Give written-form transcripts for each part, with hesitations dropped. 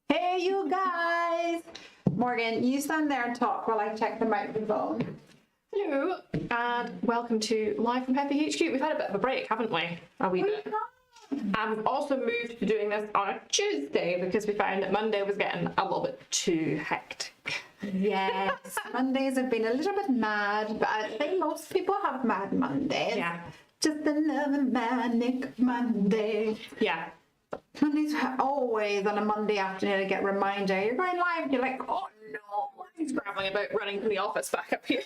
Hey, you guys! Morgan, you stand there and talk while I check the microphone. Hello, and welcome to Live from Peppy HQ. We've had a bit of a break, haven't we? A wee bit. And we've also moved to doing this on a Tuesday because we found that Monday was getting a little bit too hectic. Yes, Mondays have been a little bit mad, but I think most people have mad Mondays. Yeah. Just another manic Monday. Yeah. Mondays are always on a Monday afternoon. I get a reminder, you're going live, and you're like, oh no. He's grappling about running from the office back up here.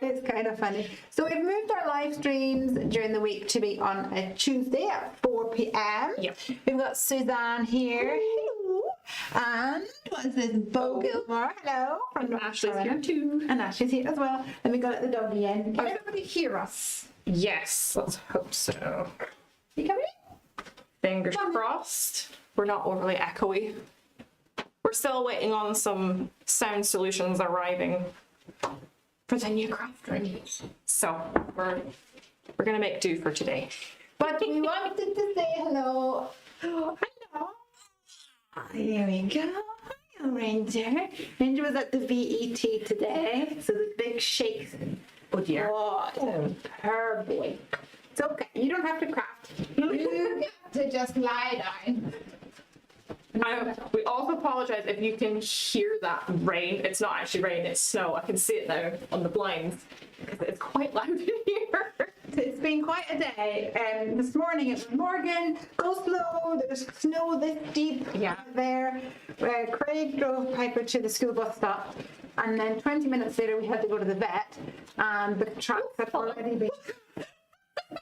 It's kind of funny. So we've moved our live streams during the week to be on a Tuesday at 4 p.m. Yep. We've got Suzanne here. Hello. And what is this? Bo Gilmore. Hello. And Ashley's here too. And Ashley's here as well. And we got the doggy in. Can everybody hear us? Yes, let's hope so. You coming? Fingers crossed. We're not overly echoey. We're still waiting on some sound solutions arriving for the new craft room. So we're gonna make do for today. But we wanted to say hello. Hello. Here we go. Hi, Ranger. Ranger was at the VET today, so the big shakes. Oh dear. Oh, her boy. It's okay. You don't have to craft. You have to just lie down. We also apologize if you can hear that rain. It's not actually rain, it's snow. I can see it now on the blinds because it's quite loud in here. It's been quite a day. This morning it was Morgan, go slow, there's snow this deep there. Craig drove Piper to the school bus stop, and then 20 minutes later we had to go to the vet, and the tracks had already been...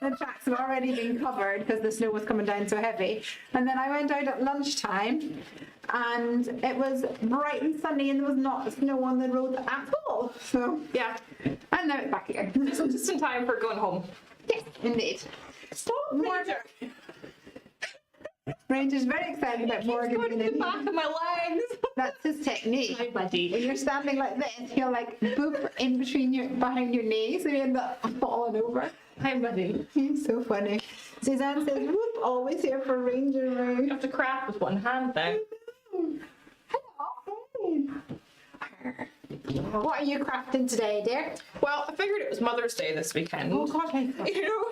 The tracks had already been covered because the snow was coming down so heavy. And then I went out at lunchtime and it was bright and sunny and there was not snow on the road at all. So Yeah. and now it's back again. So just in time for going home. Yes, indeed. Stop, Ranger. Ranger's very excited about Morgan being in. Back of my legs. That's his technique. Hi, buddy. When you're standing like this, he'll like boop in between behind your knees, so you end up falling over. Hi, buddy. He's so funny. Suzanne says, whoop, always here for Ranger You Room. have to craft with one hand though. Hello. What are you crafting today, dear? Well, I figured it was Mother's Day this weekend. Oh God, You know?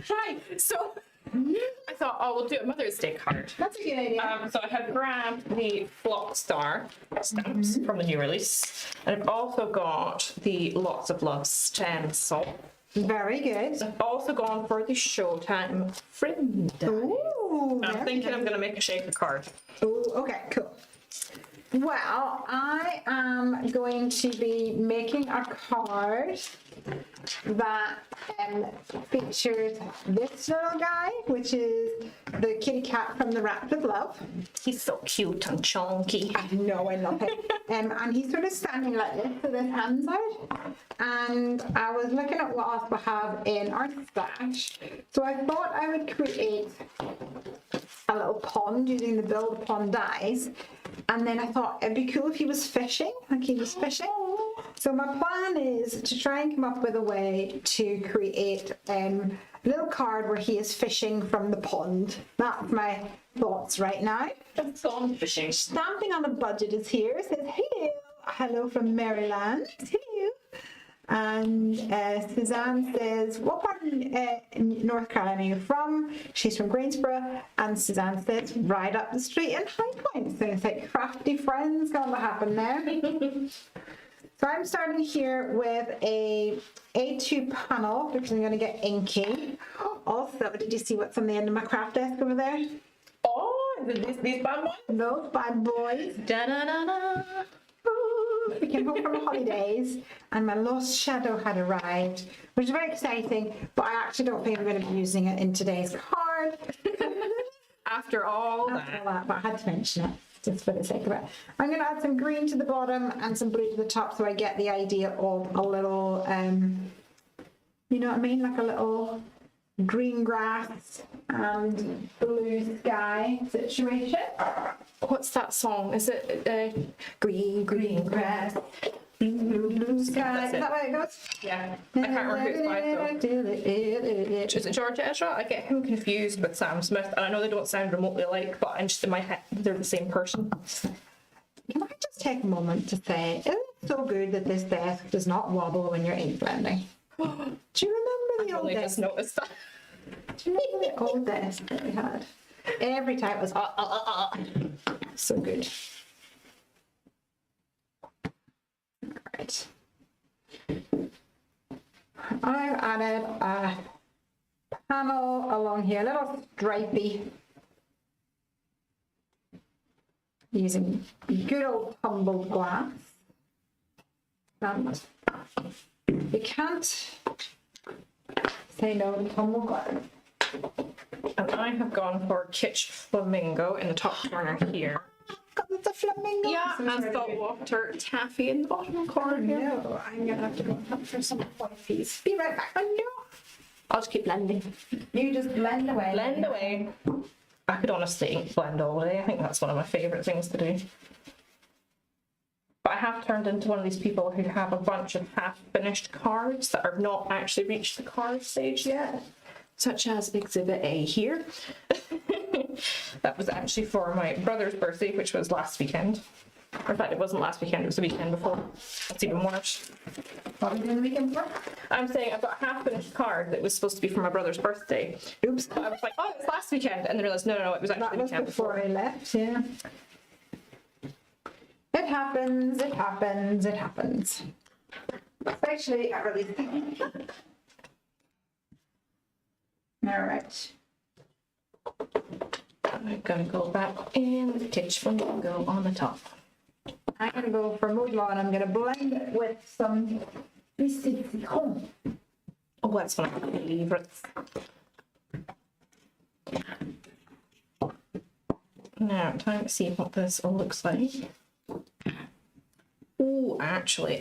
Hi. So I thought, oh, we'll do a Mother's Day card. that's a good idea. So I had grabbed the Flock Star stamps from the new release, and I've also got the Lots of Love stencil. Very good. I've also gone for the Showtime Friend. Ooh, I'm thinking I'm going to make a shaker card. Oh, okay, cool. Well, I am going to be making a card that features this little guy, which is the kitty cat from the Wrapped with Love. He's so cute and chunky. I know, I love him. And he's sort of standing like this with his hands out. And I was looking at what else we have in our stash. So I thought I would create a little pond using the Build Pond dies. And then I thought it'd be cool if he was fishing, like he was fishing. So my plan is to try and come up with a way to create a little card where he is fishing from the pond. That's my thoughts right now. It's on fishing. Stamping on a budget is here. It says hello, hello from Maryland. Hello. And Suzanne says, what part of North Carolina are you from? She's from Greensboro. And Suzanne says, right up the street in High Point. So it's like crafty friends gonna happen there. So I'm starting here with a A2 panel, which I'm going to get inky. Also, did you see what's on the end of my craft desk over there? Oh, these bad ones? Those bad boys. Da-da-da-da. We came home from holidays and my lost shadow had arrived, which is very exciting, but I actually don't think I'm going to be using it in today's card. After all After that. all that, but I had to mention it just for the sake of it. I'm going to add some green to the bottom and some blue to the top so I get the idea of a little, you know what I mean, like a little green grass and blue sky situation. What's that song? Is it Green, Green Grass? blue sky. Is That's it. that way it goes? Yeah, I can't remember who it's by though. Is it George Ezra? I get him confused with Sam Smith, and I know they don't sound remotely alike, but I'm just in my head they're the same person. Can I just take a moment to say, isn't it so good that this desk does not wobble when you're ink blending? Do you remember the I old only desk? just noticed that. Do you remember the old desk that we had? Every time it was so good. Right. I've added a panel along here, a little stripy, using good old tumbled glass. And you can't say no to tumbled glass. And I have gone for Kitsch Flamingo in the top corner here. Because it's a flamingo. Yeah, So and sorry. saltwater taffy in the bottom corner here. No, I'm gonna have to go and hunt for some white peas. Be right back. I know. I'll just keep blending. You just blend away. Blend away. I could honestly ink blend all day. I think that's one of my favourite things to do. But I have turned into one of these people who have a bunch of half-finished cards that have not actually reached the card stage yet, such as Exhibit A here. That was actually for my brother's birthday, which was last weekend. Or in fact, it wasn't last weekend, it was the weekend before. That's even worse. What are we doing the weekend for? I'm saying I've got a half-finished card that was supposed to be for my brother's birthday. Oops. I was like, oh, it's last weekend, and then realised, no, it was actually That the was weekend before before. I left, yeah. It happens, it happens, it happens. Especially at release time. All right. I'm gonna go back in the Kitsch Flamingo on the top. I'm gonna go for Mood Law and I'm gonna blend it with some Biscuit Citron. Oh, that's one of my favourites. Now, time to see what this all looks like. Oh, actually,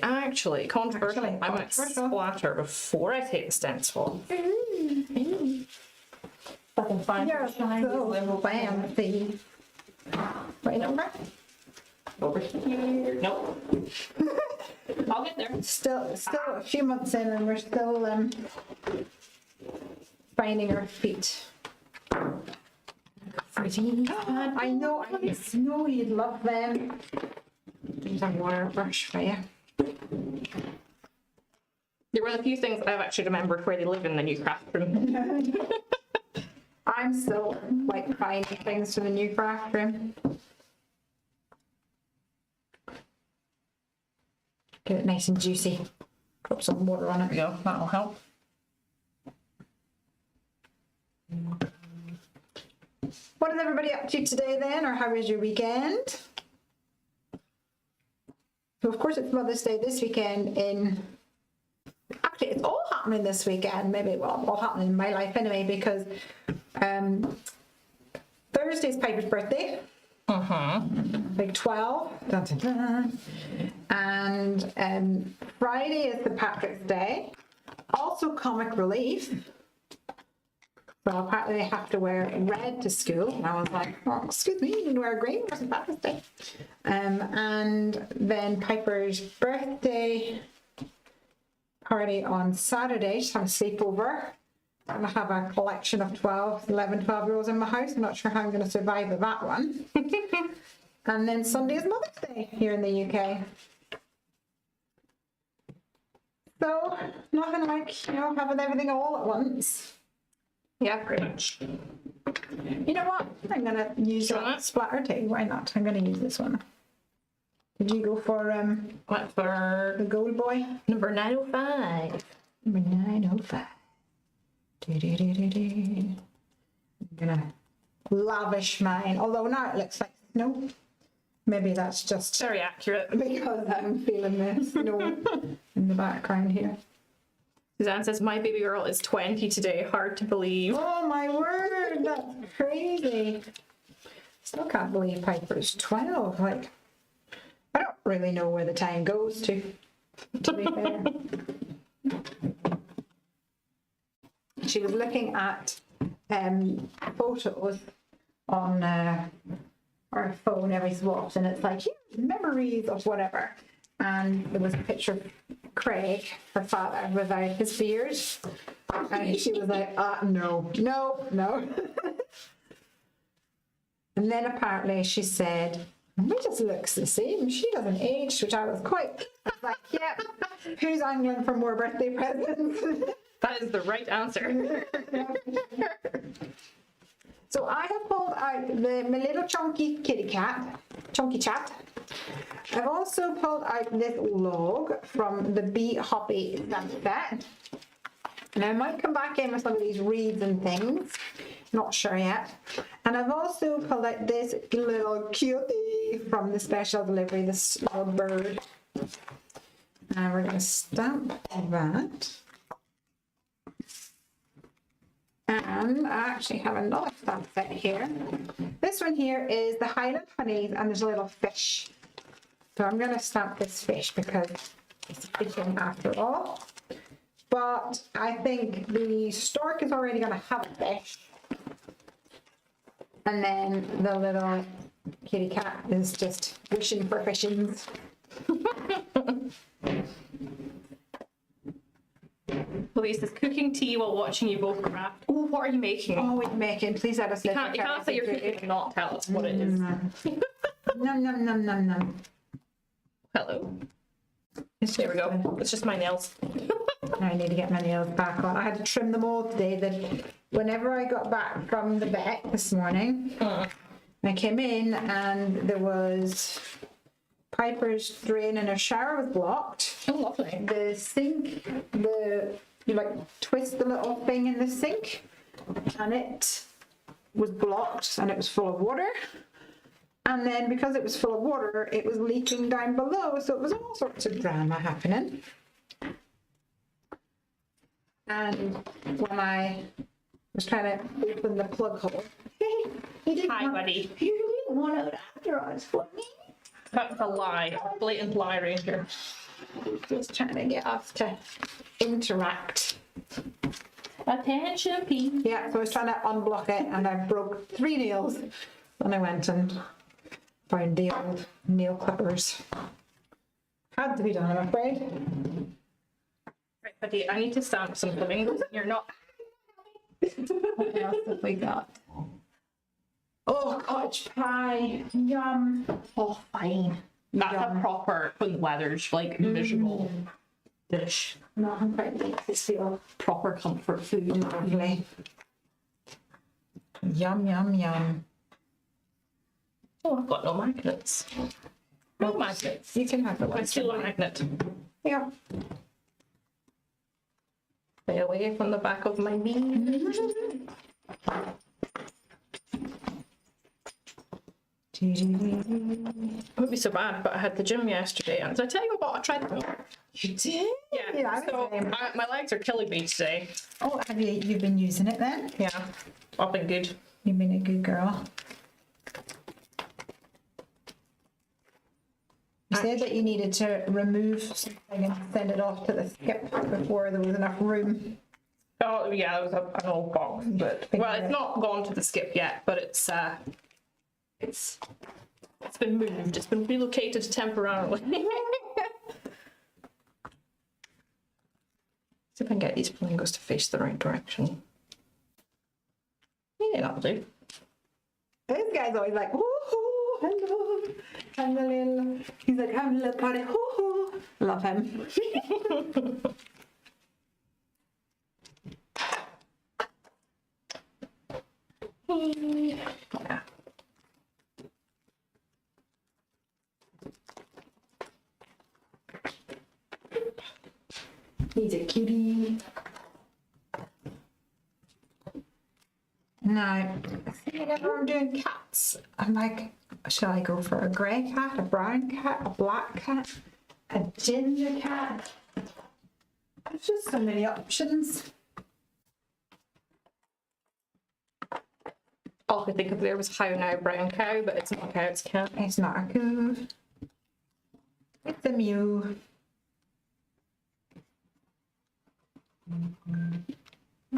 controversial. I might controversial. splatter before I take the stencil. I can find You're so fancy. right over. Over here. Nope. I'll get there. Still a few months in and we're still finding our feet. I know you'd love them. There's a water brush for you. There were a few things I've actually remembered where they live in the new craft room. I'm still like finding things for the new craft room. Get it nice and juicy. Drop some water on it. Go, that'll help. What is everybody up to today then, or how was your weekend? So of course it's Mother's Day this weekend actually it's all happening this weekend, maybe, well, all happening in my life anyway, because Thursday's Piper's birthday. Big 12. Dun, dun, dun. And Friday is St. Patrick's Day. Also Comic Relief. So apparently they have to wear red to school. And I was like, oh, excuse me, you didn't wear green for St. Patrick's Day. And then Piper's birthday party on Saturday. Just have a sleepover. I'm going to have a collection of 12-year-olds in my house. I'm not sure how I'm going to survive with that one. And then Sunday is Mother's Day here in the UK. So nothing like, having everything all at once. Yeah, pretty much. You know what? I'm going to use Do you want that it? splatter too. Why not? I'm going to use this one. Did you go for What for the gold boy? number 905? Number 905. I'm gonna lavish mine, although now it looks like snow. Maybe that's just Very accurate. because I'm feeling the snow in the background here. Suzanne says, my baby girl is 20 today. Hard to believe. Oh my word, that's crazy. Still can't believe Piper's 12. Like, I don't really know where the time goes to be fair. She was looking at photos on our phone every so often. It's like, here's memories of whatever. and there was a picture of Craig, her father, without his beard. And she was like, no. And then apparently she said, he just looks the same. She hasn't aged, which I was like, yep, who's angling for more birthday presents? That is the right answer. So I have pulled out my little chunky chat. I've also pulled out this log from the Bee Hoppy stamp set. And I might come back in with some of these reeds and things. Not sure yet. And I've also pulled out this little cutie from the special delivery, this little bird. And we're going to stamp that. And I actually have another stamp set here. This one here is the Highland Honeys, and there's a little fish. So I'm going to stamp this fish because it's fishing after all. But I think the stork is already going to have a fish. And then the little kitty cat is just wishing for fishings. Louise is cooking tea while watching you both craft. Oh, what are you making? Oh, we're making. Please let us know. You can't say you're cooking and not tell us what it is. Num. Hello. There we go. It's just my nails. I need to get my nails back on. I had to trim them all today. Whenever I got back from the vet this morning, I came in and there was Piper's drain in her shower was blocked. Oh, lovely. The sink, you like twist the little thing in the sink, and it was blocked and it was full of water. And then because it was full of water, it was leaking down below, so it was all sorts of drama happening. And when I was trying to open the plug hole, Hi, buddy. You didn't want out after us for me. That's a lie. A blatant lie right here. Just trying to get us to interact. Attention, please. Yeah, so I was trying to unblock it and I broke 3 nails. Then I went and found the old nail clippers. Had to be done, I'm afraid. Right, buddy, I need to stamp some flamingos. You're not. What else have we got? Oh, cottage pie. Yum. Oh, fine. That's Yum. a proper weathers, like visual dish. No, I'm quite like to feel Proper comfort food. lovely. Yum, yum, yum. Oh, I've got no magnets. No magnets. You can have the I one. steal a magnet. Yeah. Stay away from the back of my knee. It wouldn't be so bad, but I had the gym yesterday, and did I tell you about a treadmill? You did? Yeah. I So was my legs are killing me today. Oh, have you've been using it then? Yeah, I've been good. You've been a good girl. You said that you needed to remove something and send it off to the skip before there was enough room. Oh yeah, there was an old box, but well, it's not gone to the skip yet, but it's been moved. It's been relocated temporarily. See if I can get these flamingos to face the right direction. Yeah, that'll do. This guy's always like, ooh, hello. And the little, he's like, having a little party, ooh. Love him. Yeah. He's a cutie. Now, whenever I'm doing cats, I'm like, shall I go for a grey cat, a brown cat, a black cat, a ginger cat? There's just so many options. All I could think of there was how now brown cow, but it's not a cow, it's a cat. It's not a coo. It's a mew.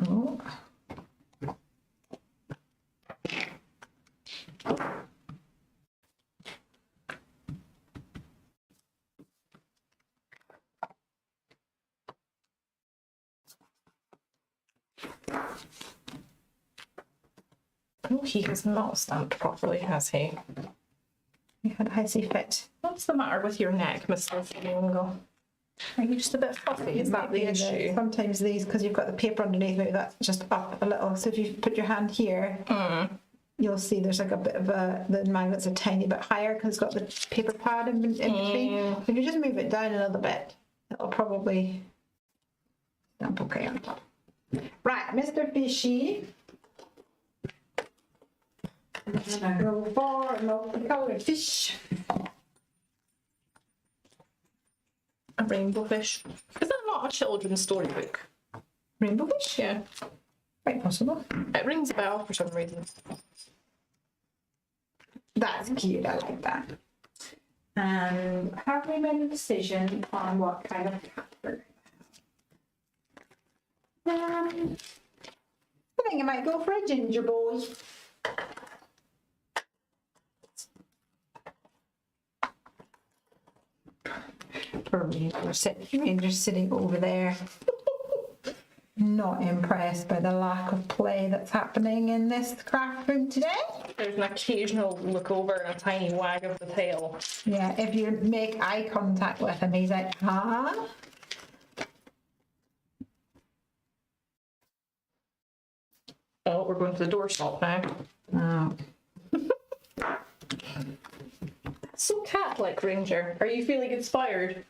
Oh. Oh, he has not stamped properly, has he? You had a hissy fit. What's the matter with your neck, Mr. Flamingo? Are you just a bit fluffy? Is that the issue? Sometimes these, because you've got the paper underneath, maybe that's just up a little. So if you put your hand here, you'll see there's like a bit of the magnet's a tiny bit higher because it's got the paper pad in between. If you just move it down a little bit, it'll probably stamp okay on top. Right, Mr. Fishy. I'm gonna go for a multicolored fish. A rainbow fish. Is that not a children's storybook? Rainbow fish? Yeah. Quite possible. It rings a bell for some reason. That's cute, I like that. And have we made a decision on what kind of cat we're going to have? I think I might go for a ginger boy. For me, you're just sitting over there. Not impressed by the lack of play that's happening in this craft room today. There's an occasional look over and a tiny wag of the tail. Yeah, if you make eye contact with him, he's like, huh? Oh, we're going to the doorstop now. Oh. That's so cat-like, Ranger. Are you feeling inspired?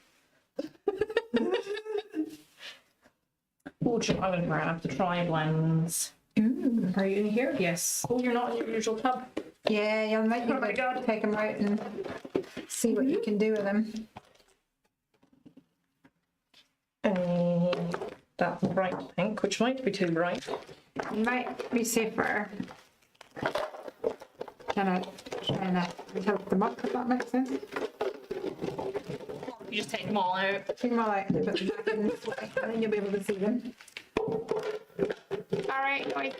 Oh, I'm going to grab the tri-blends. Ooh. Are you in here? Yes. Oh, you're not in your usual tub. Yeah, you might Oh my God. take him out and see what you can do with him. That bright pink, which might be too bright. Might be safer. Trying to help them up, if that makes sense. You just take them all out. Take them all out and put them back in this way, and then you'll be able to see them. Alright, wait.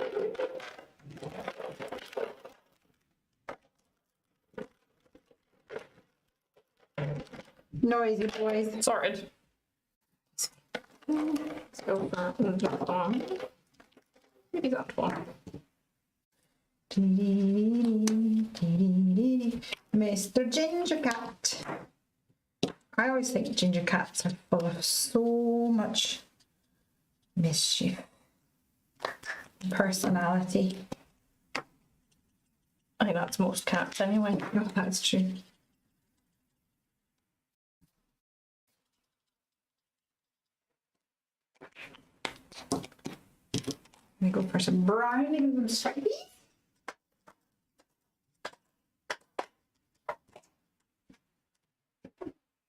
Noisy boys. Sorted. Let's go for that one. Maybe that one. Mr. Ginger Cat. I always think ginger cats are full of so much mischief, personality. I think that's most cats anyway. Oh, that's true. We go for some brown and some stripes.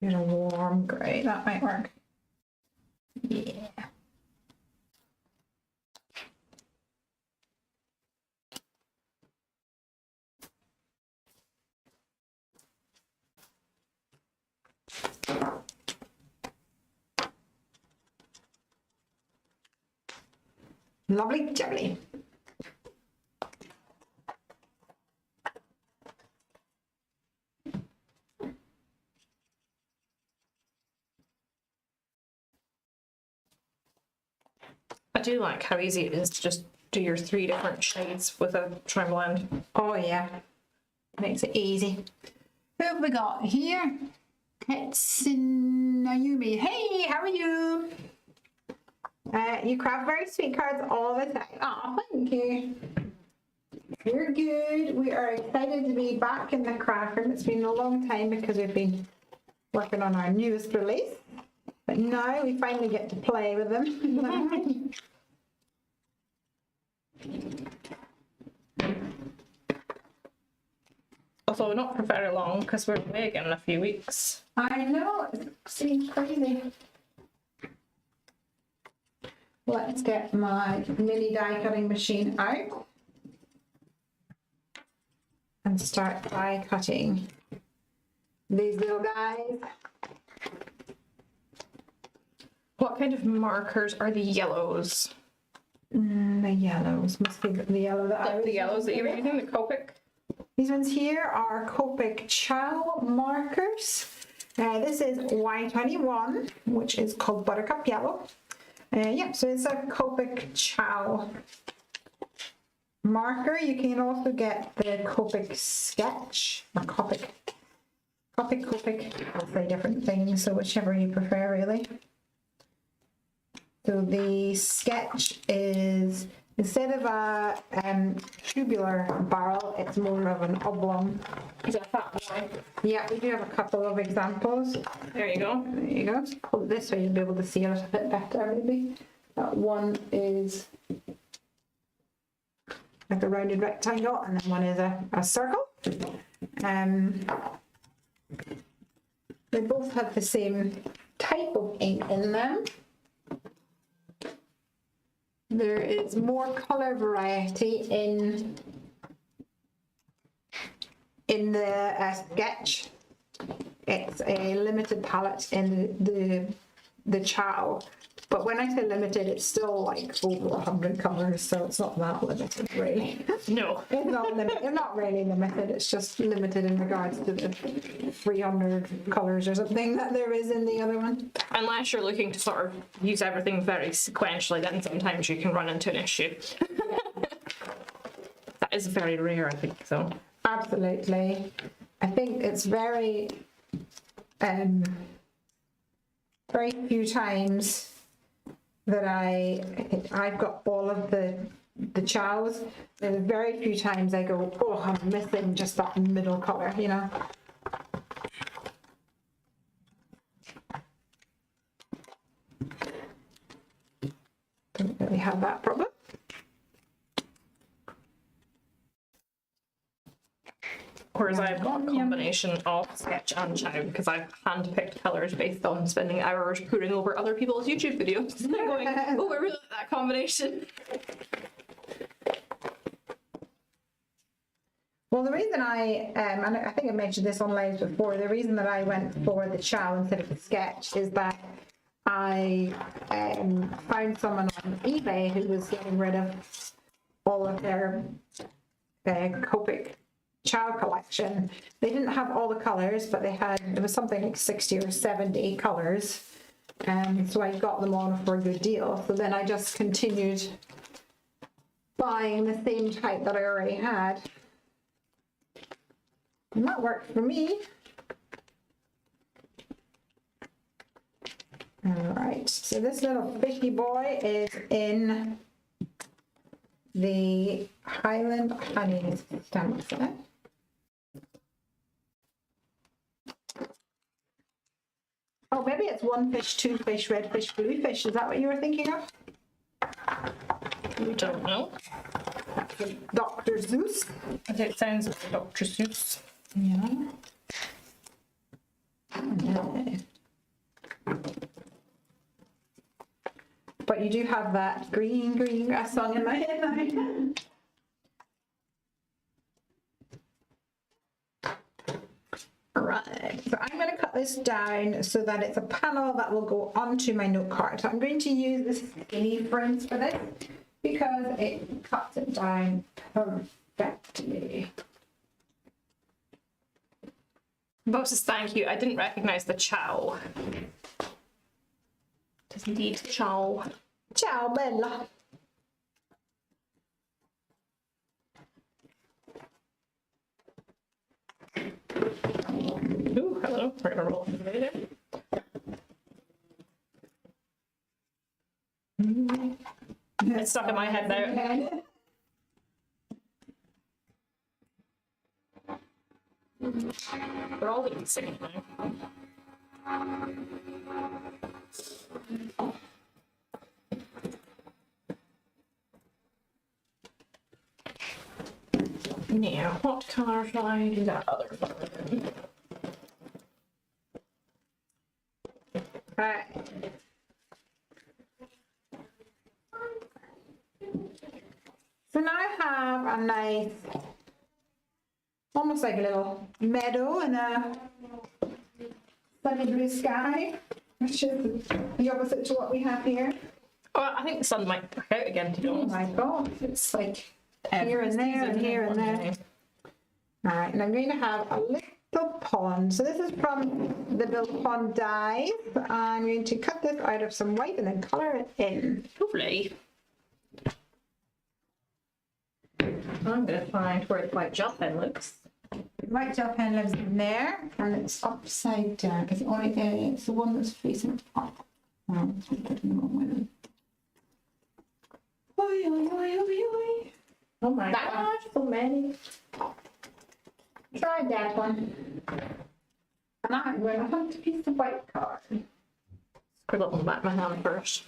Here's a warm grey, that might work. Yeah. Lovely jubbly. I do like how easy it is to just do your 3 different shades with a tri-blend. Oh yeah, makes it easy. Who have we got here? Nayumi. Hey, how are you? You craft very sweet cards all the time. Oh, thank you. You're good. We are excited to be back in the craft room. It's been a long time because we've been working on our newest release. But now we finally get to play with them. Although not for very long because we're away again in a few weeks. I know, it seems crazy. Let's get my mini die cutting machine out and start die cutting these little guys. What kind of markers are the yellows? The yellows must be the yellow that I was The yellows that you were using. using, the Copic? These ones here are Copic Chow markers. This is Y21, which is called Buttercup Yellow. Yeah, so it's a Copic Chow marker. You can also get the Copic Sketch or Copic. I'll say different things, so whichever you prefer, really. So the sketch is, instead of a tubular barrel, it's more of an oblong. Is that that one? Yeah, we do have a couple of examples. There you go. There you go. Pull it this way, you'll be able to see it a bit better, maybe. That one is like a rounded rectangle, and then one is a circle. They both have the same type of ink in them. There is more color variety in the sketch. It's a limited palette in the Chow. But when I say limited, it's still like over 100 colors, so it's not that limited, really. No. It's not really limited, it's just limited in regards to the 300 colors or something that there is in the other one. Unless you're looking to sort of use everything very sequentially, then sometimes you can run into an issue. That is very rare, I think, so. Absolutely. I think it's very few times that I've got all of the Chows. There's very few times I go, oh, I'm missing just that middle color, you know. Don't really have that problem. Whereas I've got a combination of sketch and Chow because I've hand-picked colours based on spending hours pouring over other people's YouTube videos and going, oh, I really like that combination. Well, the reason and I think I mentioned this on lives before, the reason that I went for the Chow instead of the sketch is that I found someone on eBay who was getting rid of all of their Copic Chow collection. They didn't have all the colors, but it was something like 60 or 70 colors. So I got them on for a good deal. So then I just continued buying the same type that I already had. And that worked for me. All right, so this little fishy boy is in the Highland Honey stamp set. Oh, maybe it's one fish, two fish, red fish, blue fish. Is that what you were thinking of? We don't know. Dr. Zeus. It sounds like Dr. Seuss. Yeah. But you do have that green grass song in my head now. Right, so I'm going to cut this down so that it's a panel that will go onto my note card. So I'm going to use this skinny fringe for this because it cuts it down perfectly. Moses, thank you. I didn't recognise the Chow. It is indeed Chow. Ciao, Bella. Ooh, hello. We're gonna roll into there. It's stuck in my head now. They're all the same now. Now, what colour shall I do that other colour in? Right. So now I have a nice, almost like a little meadow and a sunny blue sky, which is the opposite to what we have here. Oh, I think the sun might back out again, to be Oh honest. my god, it's like here and there and here and there. All right, and I'm going to have a little Build pond. So this is from the Build Pond dies. I'm going to cut this out of some white and then colour it in. Lovely. I'm going to find where the white gel pen looks. White gel pen lives in there, and it's upside down. It's only it's the one that's facing up. Oh, it's put in the wrong way then. Oi, oi, oi, oi, oi. Oh my That gosh, so many. Try that one. And I'm going to hunt a piece of white card. Scribble on the back of my hand first.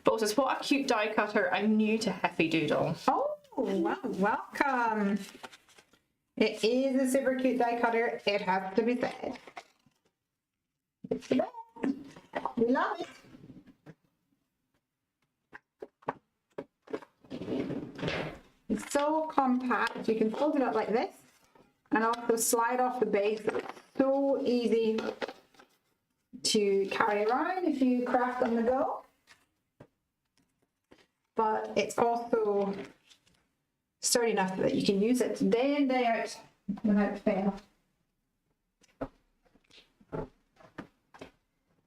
Bo says, what a cute die cutter. I'm new to Heffy Doodle. Oh, wow, welcome. It is a super cute die cutter. It has to be said. It's the best. We love it. It's so compact. You can fold it up like this and also slide off the base. It's so easy to carry around if you craft on the go. But it's also sturdy enough that you can use it day in, day out without fail.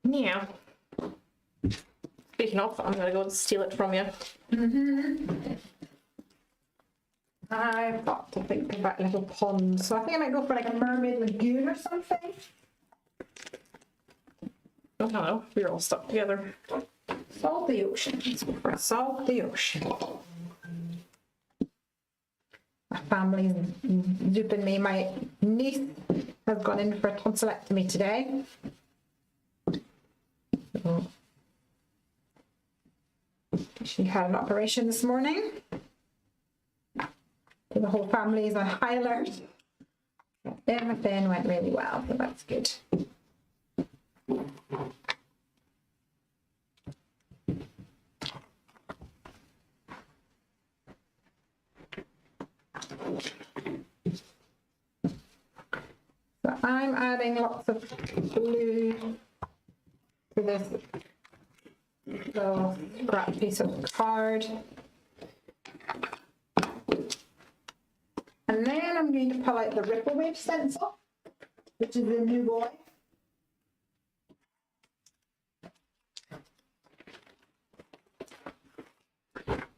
Yeah. Speaking of, I'm going to go and steal it from you. I've got to think about little ponds, so I think I might go for like a mermaid lagoon or something. Oh, hello. We're all stuck together. Salt the ocean. Let's go for a salt the ocean. My family's duping me. My niece has gone in for a tonsillectomy today. So she had an operation this morning. So the whole family is on high alert. Everything went really well, so that's good. So I'm adding lots of glue to this little scrap piece of card. And then I'm going to pull out the ripple wave stencil, which is the new boy.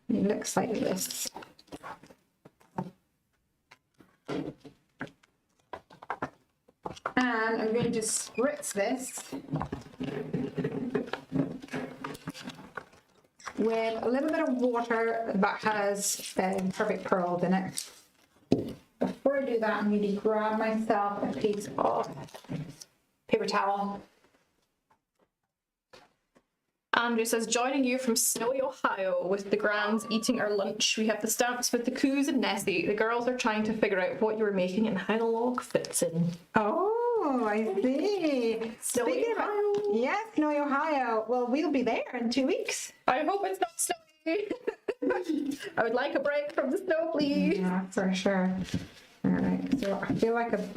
It looks like this. And I'm going to spritz this with a little bit of water that has perfect pearls in it. Before I do that, I'm going to grab myself a piece of paper towel. Andrew says, joining you from snowy Ohio with the Grands eating our lunch. We have the stamps with the coos and Nessie. The girls are trying to figure out what you were making and how the log fits in. Oh, I see. Snowy Speaking of- Ohio. Yes, snowy Ohio. Well, we'll be there in 2 weeks. I hope it's not snowy. I would like a break from the snow, please. Yeah, for sure. All right, so I feel like I've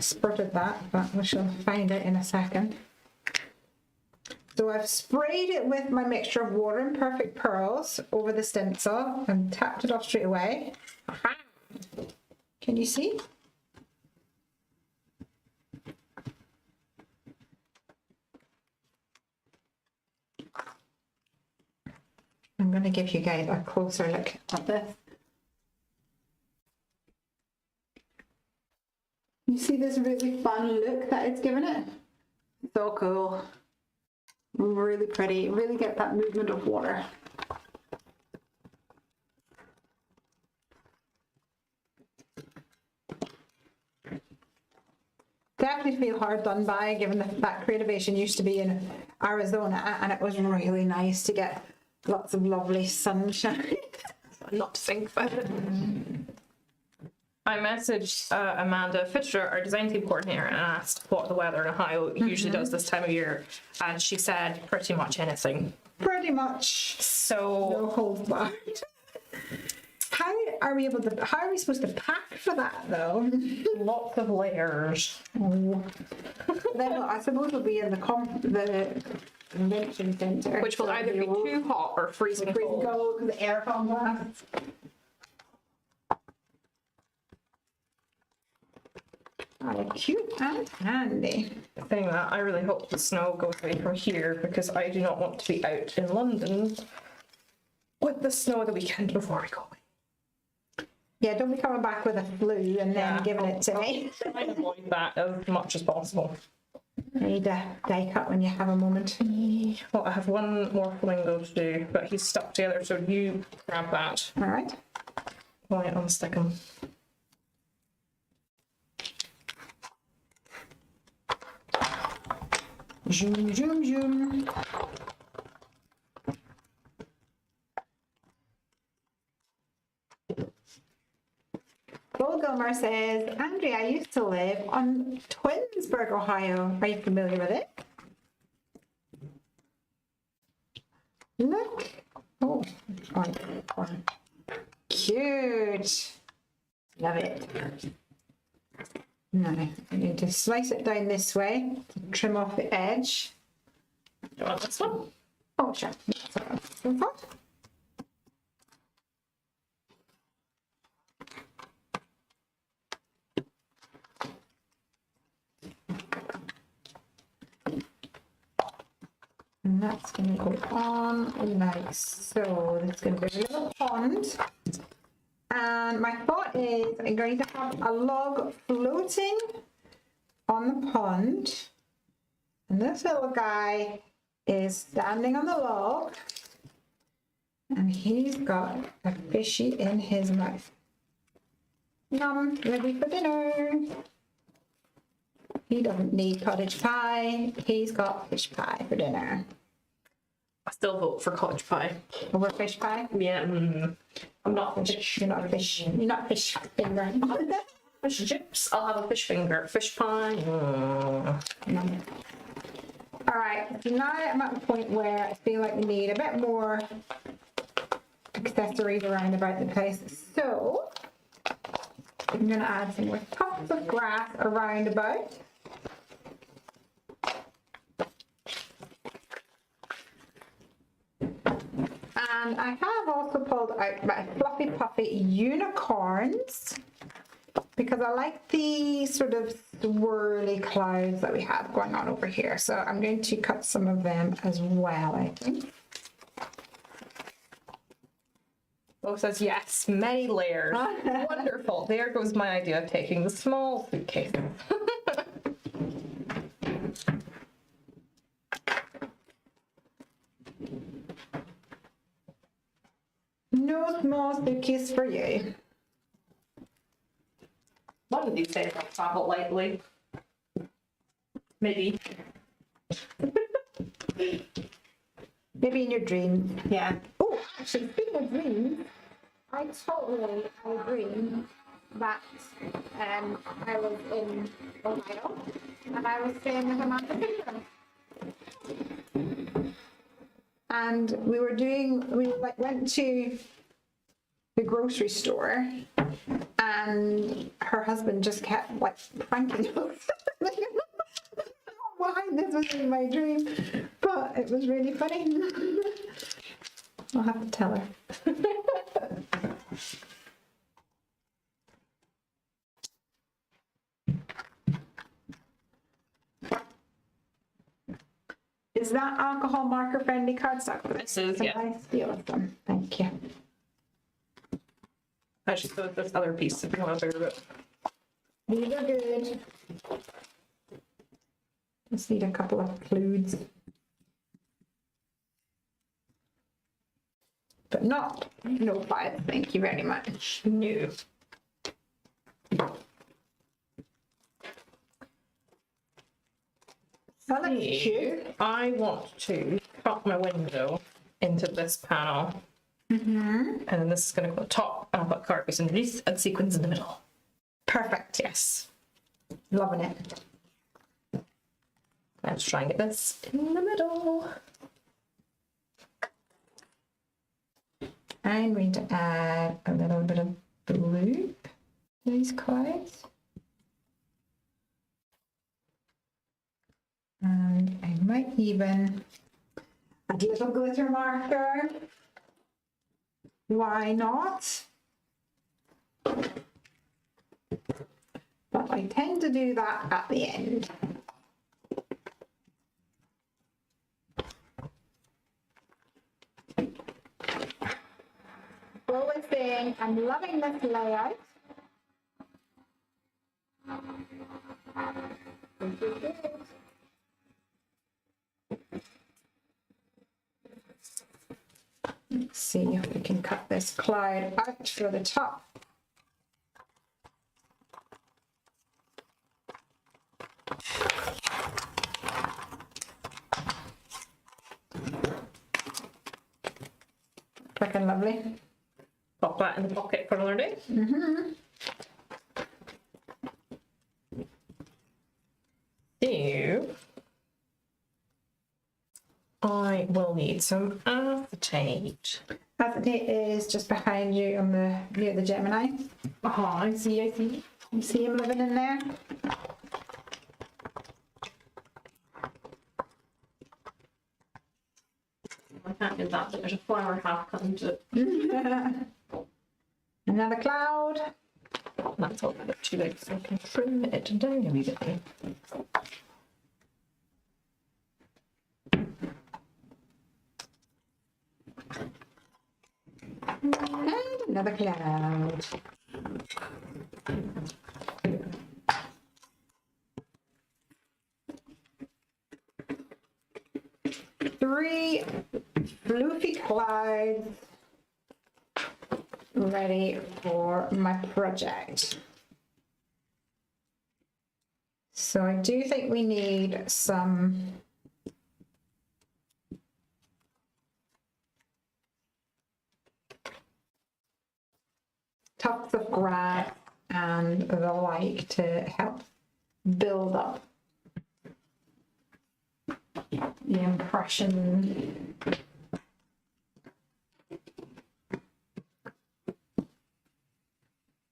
spurted that, but we shall find out in a second. So I've sprayed it with my mixture of water and perfect pearls over the stencil and tapped it off straight away. Can you see? I'm going to give you guys a closer look at this. You see this really fun look that it's given it? So cool. Really pretty. Really get that movement of water. Definitely feel hard done by, given that Creativation used to be in Arizona, and it was really nice to get lots of lovely sunshine. Not to think about it. I messaged Amanda Fitcher, our design team coordinator, and asked what the weather in Ohio usually does this time of year, and she said pretty much anything. Pretty much. So No holds barred. are we able to, how are we supposed to pack for that though? Lots of layers. Oh. Then I suppose we'll be in the convention centre. Which will either be too hot or freezing cold. Cold because the aircon lasts. Oh, cute and handy. Saying that, I really hope the snow goes away from here because I do not want to be out in London with the snow the weekend before we go away. Yeah, don't be coming back with a flu and then giving it to me. Try and avoid that as much as possible. I need a die cut when you have a moment. Well, I have one more flamingo to do, but he's stuck together, so you grab that All right. while I unstick him. Zoom, zoom, zoom. Bill Gilmer says, Andrea, I used to live on Twinsburg, Ohio. Are you familiar with it? Look. Oh, cute. Love it. Now, I need to slice it down this way to trim off the edge. Do you want this one? Oh, sure. That's all. And that's going to go on like so. There's going to be a little pond. And my thought is I'm going to have a log floating on the pond. And this little guy is standing on the log. And he's got a fishy in his mouth. Yum, ready for dinner. He doesn't need cottage pie. He's got fish pie for dinner. I still vote for cottage pie. Over fish pie? Yeah, I'm not fish. You're not a fish. You're not a fish finger. Fish chips. I'll have a fish finger. Fish pie. Yum. All right, so now I'm at the point where I feel like we need a bit more accessories around about the place. So I'm going to add some more tufts of grass around about. And I have also pulled out my fluffy puffy unicorns because I like the sort of swirly clouds that we have going on over here. So I'm going to cut some of them as well, I think. Oh, says yes, many layers. Wonderful. There goes my idea of taking the small suitcase. No small suitcase for you. One of these days I'll travel lightly. Maybe. Maybe in your dreams. Yeah. Oh, actually, speaking of dreams, I totally had a dream that I was in Ohio and I was staying with a man from England. And we went to the grocery store and her husband just kept like pranking us. I don't know why this was in my dream, but it was really funny. I'll have to tell her. Is that alcohol marker friendly cardstock? This is, yeah. Can I steal them? Thank you. Actually, so this other piece if you want a bigger bit. These are good. Just need a couple of clues. But no five, thank you very much. No. That looks cute. I want to cut my window into this panel. And then this is going to go on top, and I'll put carpets underneath and sequins in the middle. Perfect. Yes. Loving it. Let's try and get this in the middle. I'm going to add a little bit of loop these clouds. And I might even add a little glitter marker. Why not? But I tend to do that at the end. Always saying, I'm loving this layout. Let's see if we can cut this cloud out for the top. Looking lovely. Pop that in the pocket for another day. So, I will need some acetate. Acetate is just behind you on the near the Gemini. Oh, I see, I see. You see him living in there? I can't do that, but there's a flower half coming to it. Another cloud. That's all a bit too big, so I can trim it down a wee bit. And another cloud. Three fluffy clouds ready for my project. So I do think we need some tufts of grass and the like to help build up the impression.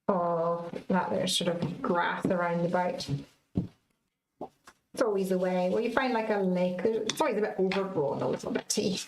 Of that there's sort of grass around about. It's always the way. Well, you find like a lake, it's always a bit overgrown, a little bit tea.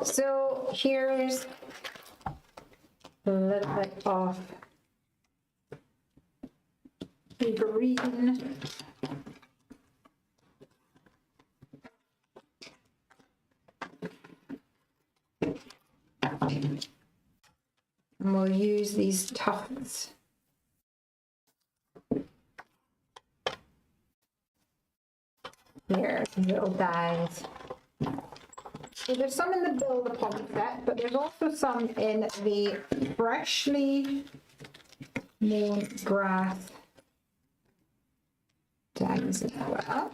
So here's a little bit of green. And we'll use these tufts. Here, some little dies. So there's some in the build upon set, but there's also some in the freshly mown grass dies as well.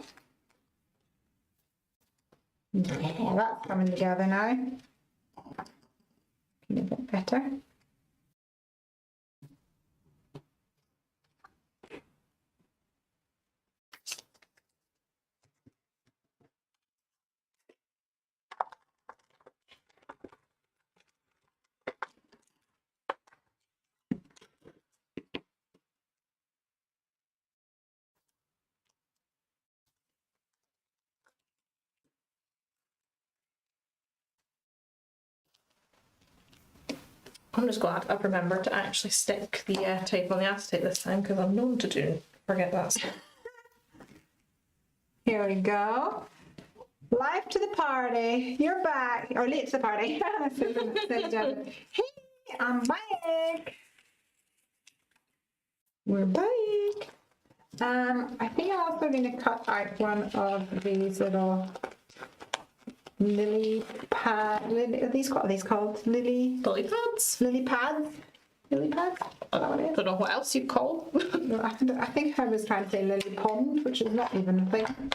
Yeah, that's coming together now. A bit better. I'm just glad I've remembered to actually stick the tape on the acetate this time, because I'm known to forget that stuff. Here we go. Live to the party. You're back. Or late to the party. Hey, I'm back. We're back. I think I'm also going to cut out one of these little lily pad. Are these called? Lily Lily pads? lily pads? Lily pads? I don't know what else you'd call. No, I think I was trying to say lily pond, which is not even a thing.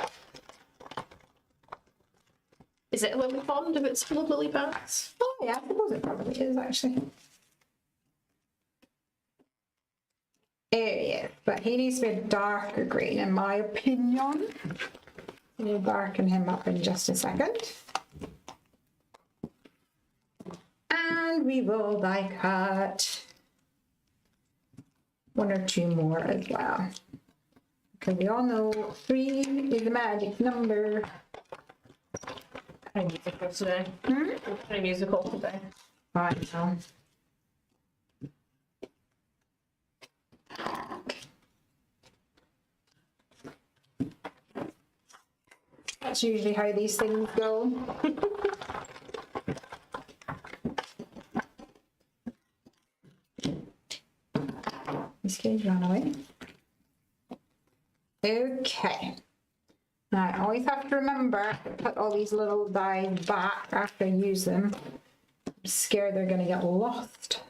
Is it a lily pond if it's full of lily pads? Oh yeah, I suppose it probably is actually. There he is, but he needs to be a darker green in my opinion. We'll darken him up in just a second. And we will die cut 1 or 2 more as well. Because we all know 3 is the magic number. Kind of musical today. Kind of musical today. Right now. That's usually how these things go. This kid's run away. Okay. Now I always have to remember to put all these little dies back after I use them. I'm scared they're gonna get lost.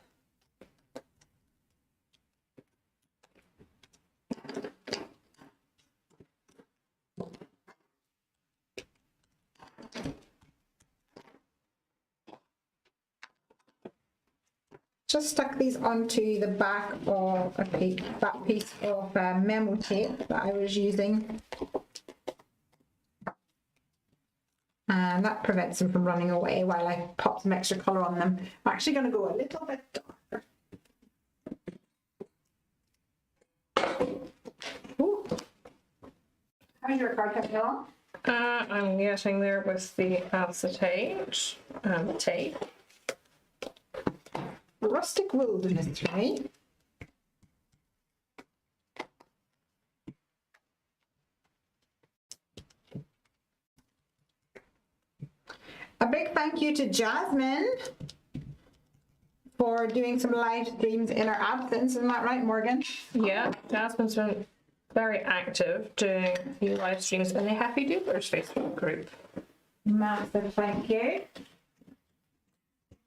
Just stuck these onto the back of a piece, that piece of memo tape that I was using. And that prevents them from running away while I pop some extra colour on them. I'm actually going to go a little bit darker. Ooh. How's your card coming along? I'm getting there with the acetate and the tape. Rustic wilderness, right? A big thank you to Jasmine for doing some live streams in her absence. Isn't that right, Morgan? Yeah, Jasmine's been very active doing a few live streams in the Happy Doodlers Facebook group. Massive thank you.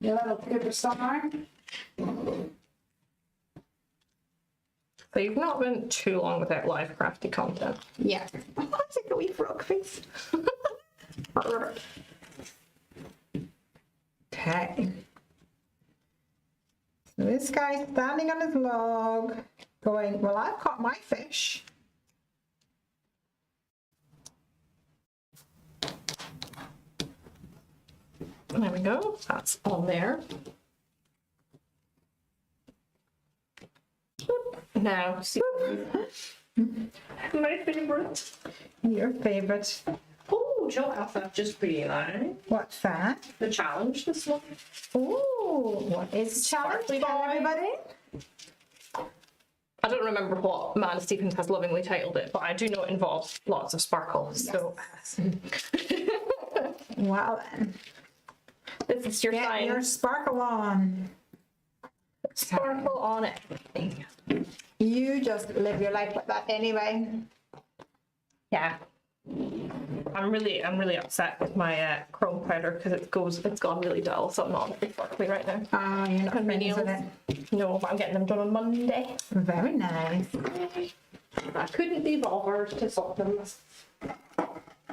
Your little superstar. So you've not been too long without live crafty content. Yes. Oh, it's like a wee frog face. Okay. So this guy's standing on his log going, well, I've caught my fish. There we go. That's on there. Now, see my favorite. Your favorite. Oh, Joe I've just realized What's that? the challenge this one. Oh, what is the challenge? Sparkly Tell boy. everybody. I don't remember what Man Stevens has lovingly titled it, but I do know it involves lots of sparkle. So Well then. this is your Get sign. your sparkle on. Sparkle on everything. You just live your life like that anyway. Yeah. I'm really upset with my chrome powder because it's gone really dull, so I'm not very sparkly right now. Ah, you're not finished with it. No, but I'm getting them done on Monday. Very nice. I couldn't be bothered to sort them.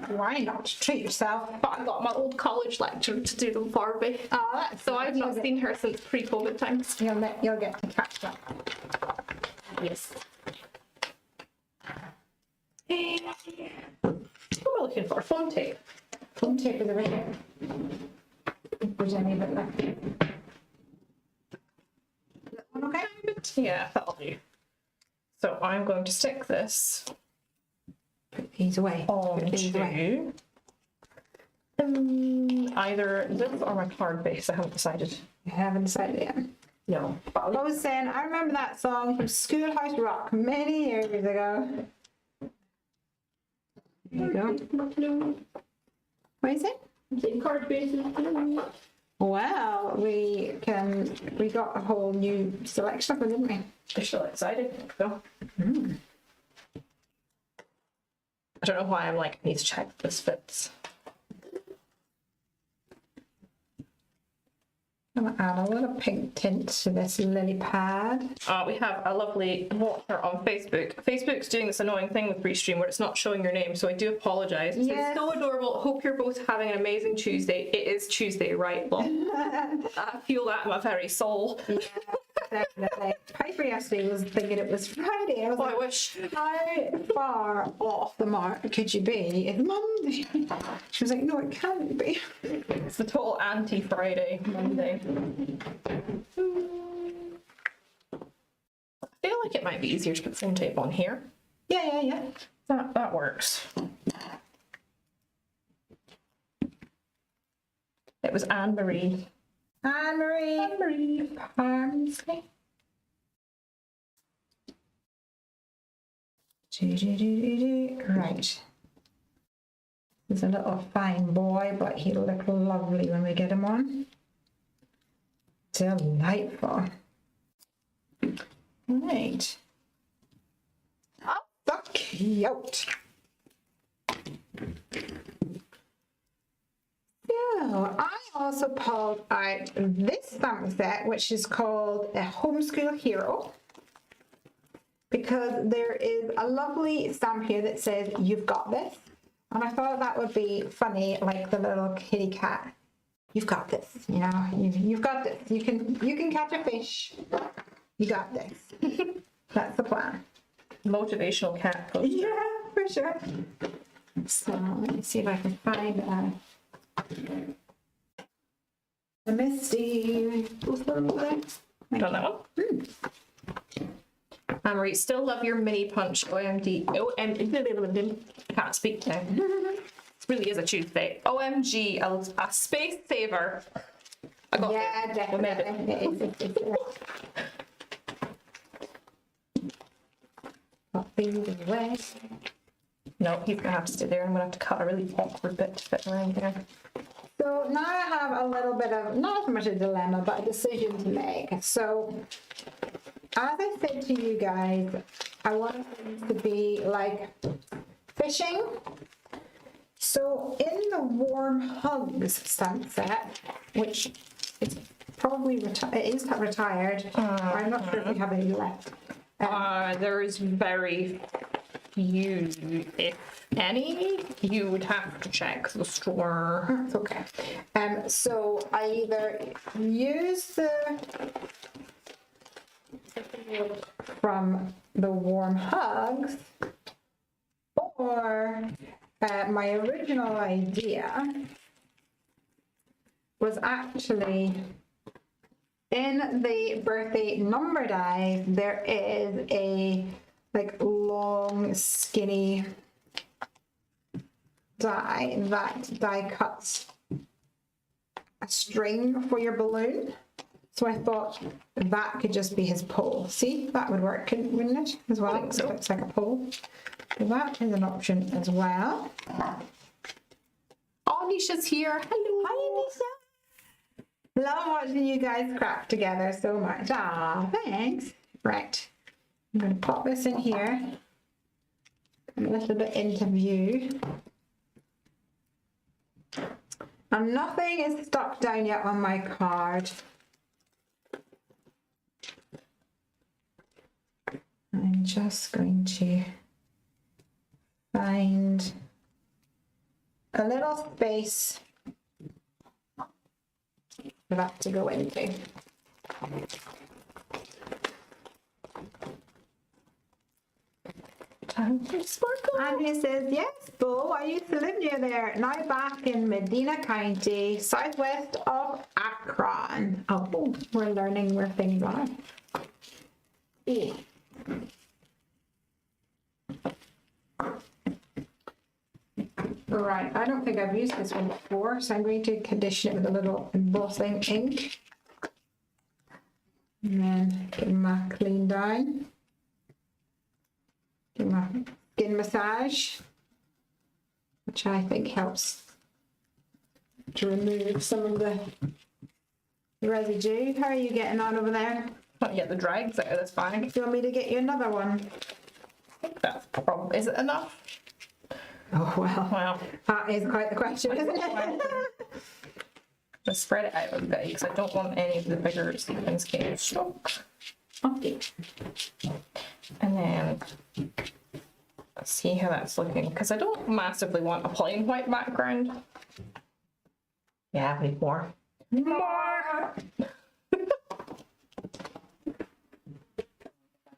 Why not? Treat yourself. But I got my old college lecturer to do them for me. Oh, that's So I've not seen her since pre-COVID times. You'll get to catch up. Yes. What am I looking for? Phone tape. Phone tape is over here. If there's any of it left. That one okay? Yeah, that'll do. So I'm going to stick this Put these away. Put these away. onto either this or my card base. I haven't decided. You haven't decided yet. No. I was saying, I remember that song from Schoolhouse Rock many years ago. There you go. What is it? Card bases. Well, we got a whole new selection of them, didn't we? I'm still excited. So. I don't know why I'm like, I need to check if this fits. I'm add a little pink tint to this lily pad. We have a lovely watcher on Facebook. Facebook's doing this annoying thing with Restream where it's not showing your name, so I do apologise. It's Yes. so adorable. Hope you're both having an amazing Tuesday. It is Tuesday, right? Well, I feel that in my very soul. Yeah, definitely. Piper yesterday was thinking it was Friday. I was Oh, like, I wish. how far off the mark could you be? It's Monday. She was like, no, it can't be. It's the total anti-Friday Monday. I feel like it might be easier to put foam tape on here. Yeah. That works. It was Anne-Marie. Anne-Marie Parmsley. Right. He's a little fine boy, but he'll look lovely when we get him on. Delightful. Right. Oh, so cute. So I also pulled out this stamp set, which is called a Homeschool Hero, because there is a lovely stamp here that says "You've got this," and I thought that would be funny, like the little kitty cat. You've got this, you know. You've got this. You can catch a fish. You got this. That's the plan. Motivational cat poster. Yeah, for sure. So let me see if I can find the Misty. Done that one? Anne-Marie, still love your mini punch. OMD. Can't speak now. This really is a Tuesday. OMG, a space saver. I got Yeah, it. definitely. It is. Pop these away. No, he's gonna have to stay there. I'm gonna have to cut a really awkward bit to fit around there. So now I have a little bit of, not so much a dilemma, but a decision to make. So as I said to you guys, I want things to be like fishing. So in the Warm Hugs stamp set, which is probably retired, I'm not sure if we have any left. There is very few, if any. You would have to check the store. It's okay. So I either use the from the Warm Hugs, or my original idea was actually in the birthday number dies. There is a like long skinny die that die cuts a string for your balloon. So I thought that could just be his pole. See, that would work, wouldn't it? As well, so. It looks like a pole. So that is an option as well. Oh, Nisha's here. Hello. Hi, Lisa. Love watching you guys craft together so much. Ah, thanks. Right, I'm going to pop this in here. Come a little bit into view. And nothing is stuck down yet on my card. I'm just going to find a little space for that to go into. Time for sparkle. Andrea says, yes, Bo, I used to live near there. Now back in Medina County, southwest of Akron. Oh, we're learning where things are. Yeah. Right, I don't think I've used this one before, so I'm going to condition it with a little embossing ink. And then give them a clean down. Give them a skin massage, which I think helps to remove some of the residue. How are you getting on over there? Not yet the dregs out of this bag. Do you want me to get you another one? I think that's probably. Is it enough? Oh, well, Well, that is quite the question, isn't it? Just spread it out a bit because I don't want any of the bigger sequins getting stuck. Okay. And then let's see how that's looking because I don't massively want a plain white background. Yeah, we need more. More!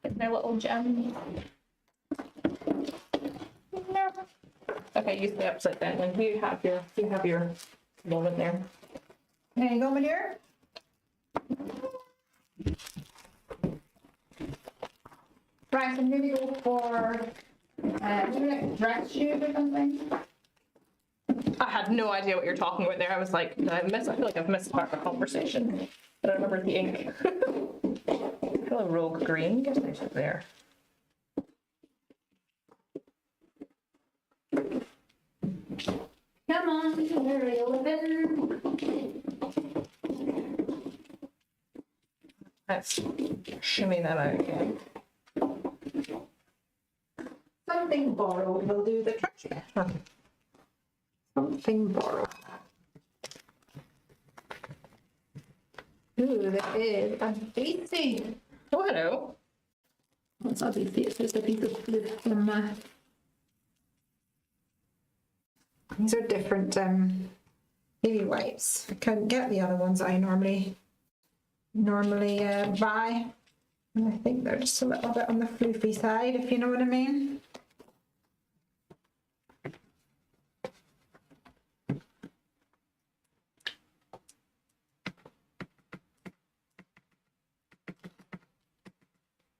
Get my little gem. No. Okay, you stay upside down and you have your moment there. There you go, my dear. Right, I'm gonna go for dress shoes or something. I had no idea what you're talking about there. I was like, did I feel like I've missed part of the conversation. But I remember the ink. Hello, rogue green. Guess there's it there. Come on, where are you living? Let's shimmy them out again. Something borrowed will do the trick better. Something borrowed. Ooh, there is a daisy. Oh, hello. What's a daisy? It's just a piece of blue from these are different baby wipes. I couldn't get the other ones I normally buy. And I think they're just a little bit on the floofy side, if you know what I mean.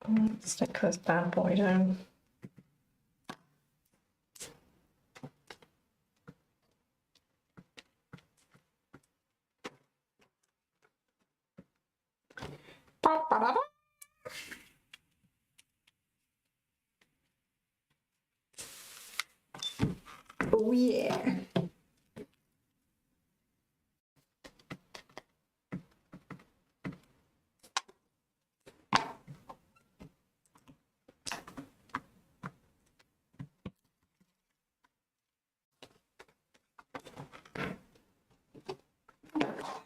Let's stick this bad boy down. Oh yeah.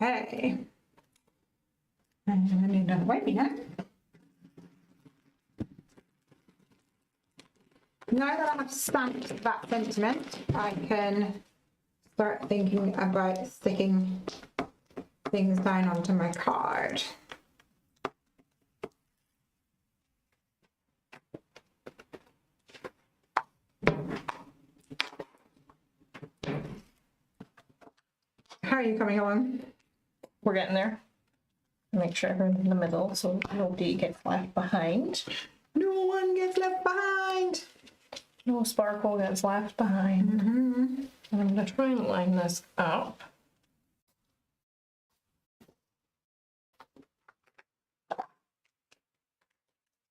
Okay. And I need another wiping now. Now that I've stamped that sentiment, I can start thinking about sticking things down onto my card. How are you coming along? We're getting there. Make sure we're in the middle so nobody gets left behind. No one gets left behind. No sparkle gets left behind. And I'm going to try and line this up.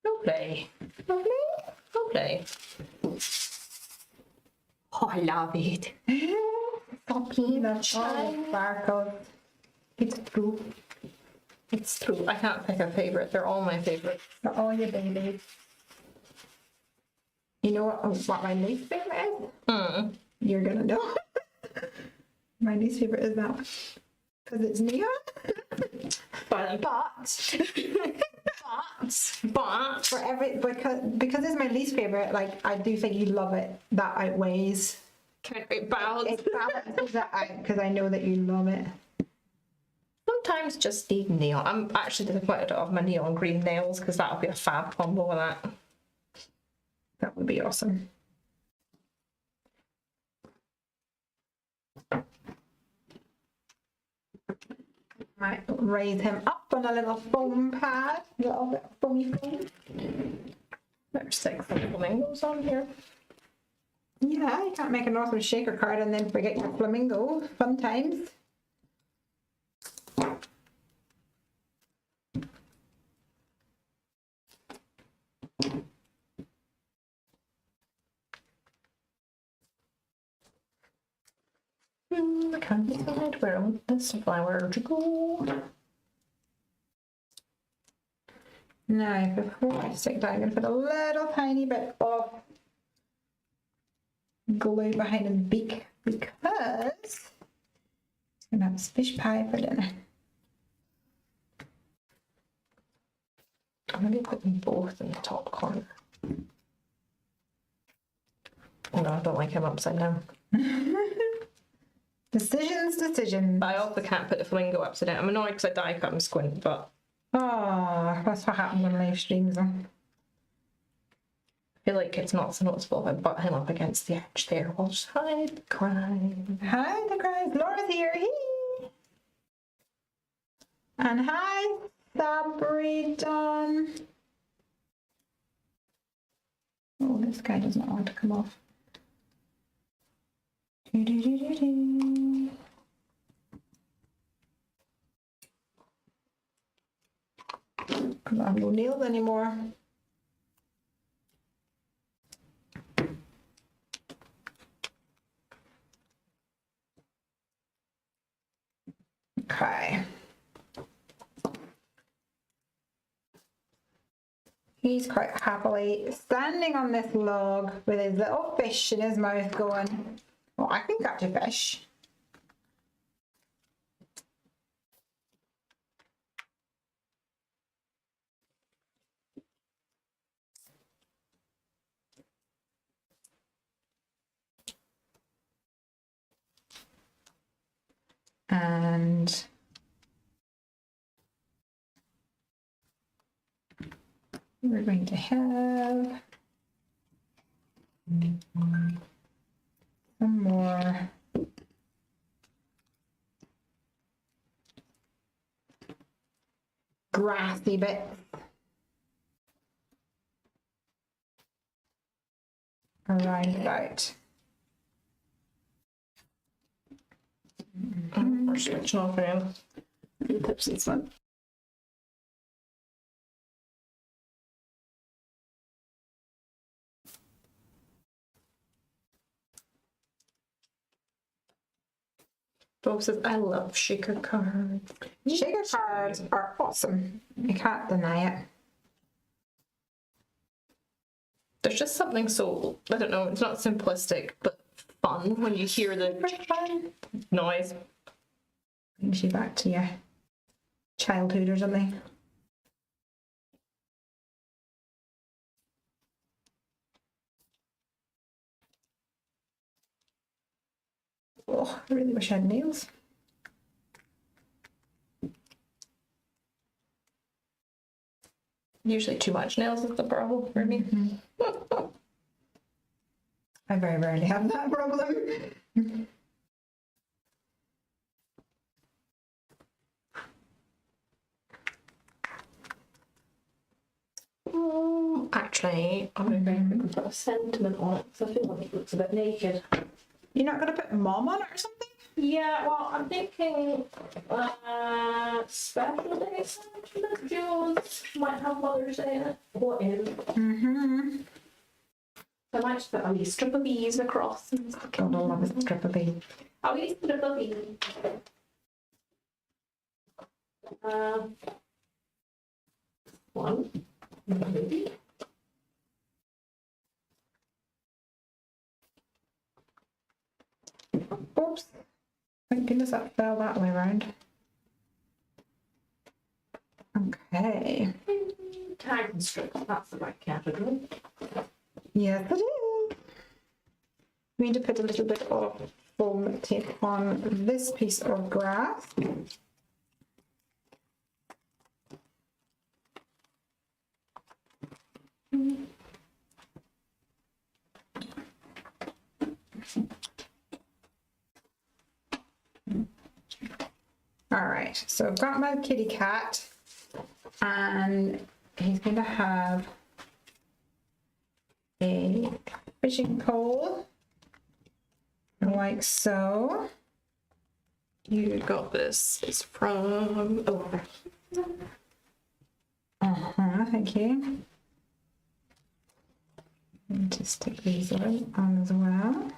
Lovely. Lovely. Lovely. Oh, I love it. Copy the sparkles. It's true. It's true. I can't pick a favorite. They're all my favorites. For all your babies. You know what my least favorite is? You're gonna know. My least favorite is that because it's neon. But For every because it's my least favorite. Like I do think you love it. That outweighs. it balances. It balances that out because I know that you love it. Sometimes just need neon. I'm actually disappointed of my neon green nails because that'll be a fab combo with that. That would be awesome. Might raise him up on a little foam pad, a little bit of foamy foam. There's 6 flamingos on here. Yeah, you can't make an awesome shaker card and then forget your flamingo. Fun times. I can't decide where I want this flower to go. Now, before I stick down, I'm going to put a little tiny bit of glue behind his beak because Gonna have fish pie for dinner. I'm maybe put them both in the top corner. No, I don't like him upside down. Decisions. But I also can't put the flamingo upside down. I'm annoyed because I die cut and squint, but Oh, that's what happens on live streams. I feel like it's not so noticeable if I butt him up against the edge there. We'll just hide the crime. Hi, the cries. Laura's here. Hee. And hi, Sabri Dawn. Oh, this guy does not want to come off. Do-do-do-do-do. I have no nails anymore. Okay. He's quite happily standing on this log with his little fish in his mouth going, well, I can catch a fish. And we're going to have some more grassy bits around about. We're switching off again. The tips and stuff. Bob says, I love shaker cards. Shaker cards are awesome. You can't deny it. There's just something so, I don't know, it's not simplistic, but fun when you hear the Fun. noise. Brings you back to your childhood or something. Oh, I really wish I had nails. Usually too much nails is the problem for me. I very rarely have that problem. Actually, I'm going to put a sentiment on it because I feel like it looks a bit naked. You're not going to put mom on it or something? Yeah, well, I'm thinking special day sentiment. Yours might have Mother's Day in it. What in? Mm-hmm. I might just put a wee strip of bees across. God, I love a strip of bead. A wee strip of bees. One, maybe. Oops. Thank goodness that fell that way around. Okay. Tag and strip, that's the right category. Yes, it is. We need to put a little bit of foam tape on this piece of grass. All right, so I've got my kitty cat and he's going to have a fishing pole like so. You got this. It's from Thank you. And just stick these on as well.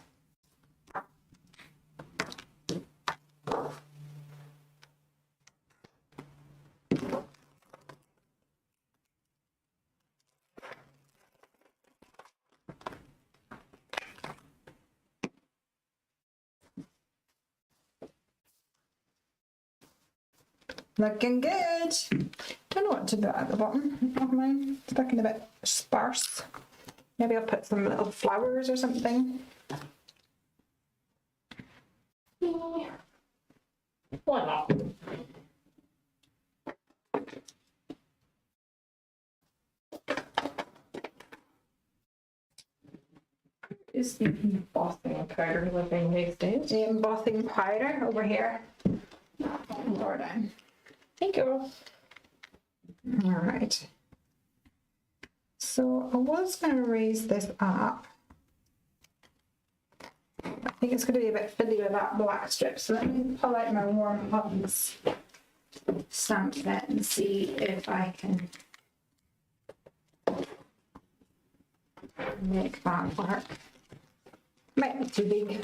Looking good. Don't know what to do at the bottom of mine. It's looking a bit sparse. Maybe I'll put some little flowers or something. Why not? Is the embossing powder living these days? The embossing powder over here. Lower down. Thank you. All right. So I was going to raise this up. I think it's going to be a bit fiddly with that black strip. So let me pull out my warm buttons stamp set and see if I can make that work. Might be too big.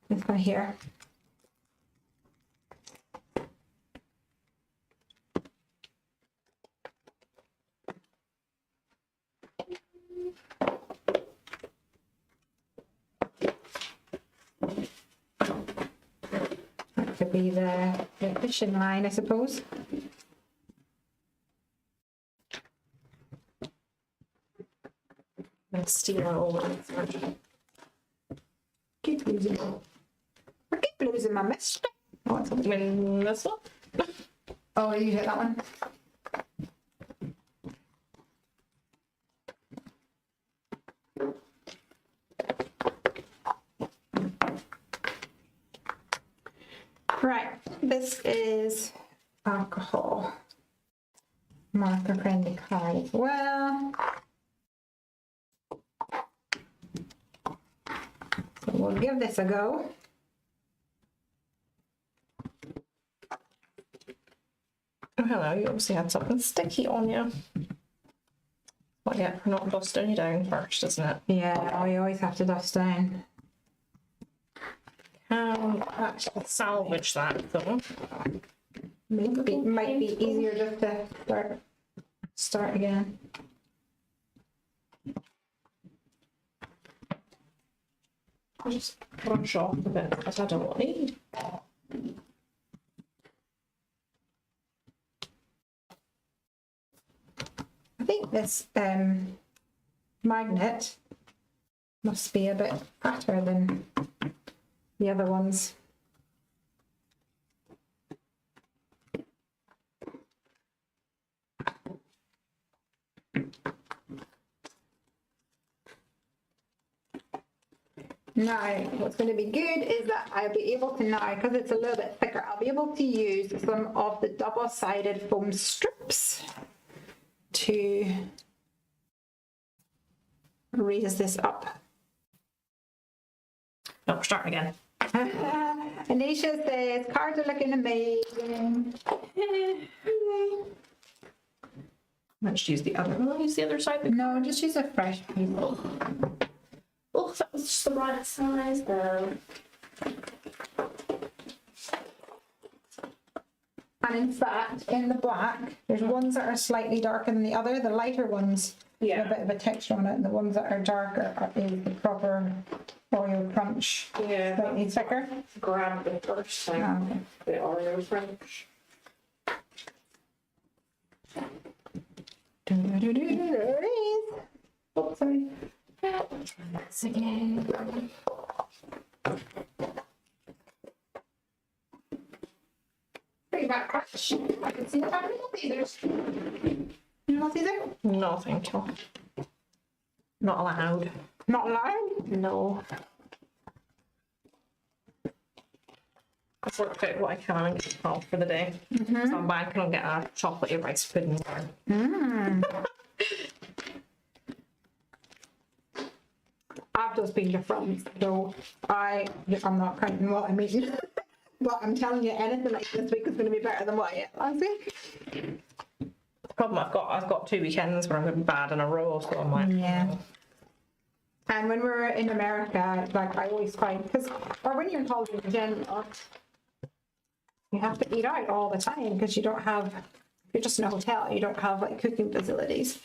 This one here. That could be the fishing line, I suppose. And steal all of it. Keep losing. I keep losing my mist. Oh, it's over. When this one? Oh, you hit that one. Right, this is alcohol. Marker friendly card as well. So we'll give this a go. Oh, hello, you obviously had something sticky on you. Well, yeah, we're not dusting you down first, isn't it? Yeah, oh, you always have to dust down. Actually salvage that though. Maybe might be easier just to start again. I'll just brush off a bit because I don't need. I think this magnet must be a bit fatter than the other ones. Now, what's going to be good is that I'll be able to now, because it's a little bit thicker, I'll be able to use some of the double-sided foam strips to raise this up. No, we're starting again. Anisha says, cards are looking amazing. Let's use the other one. I'll use the other side. No, just use a fresh piece. Oh, that was just the right size though. And in fact, in the black, there's ones that are slightly darker than the other. The lighter ones have a bit of a texture on it, and the ones that are darker is the proper Oreo crunch. Yeah. Slightly thicker. Grab the first thing. Okay. The Oreo French. There it is. Oh, sorry. Once again. Bring back crunch. I can see the back of the scissors. You want Caesar? No, thank you. Not allowed. Not allowed? No. I've worked out what I can and get off for the day. So I'm banking on getting a chocolatey rice pudding. I've just been to France, so I'm not counting what I'm eating. But I'm telling you, anything like this week is going to be better than what I ate last week. The problem I've got 2 weekends where I'm going to be bad in a row, so I'm like, Yeah. And when we're in America, like I always find, or when you're in holiday in general, you have to eat out all the time because you don't have, if you're just in a hotel, you don't have like cooking facilities.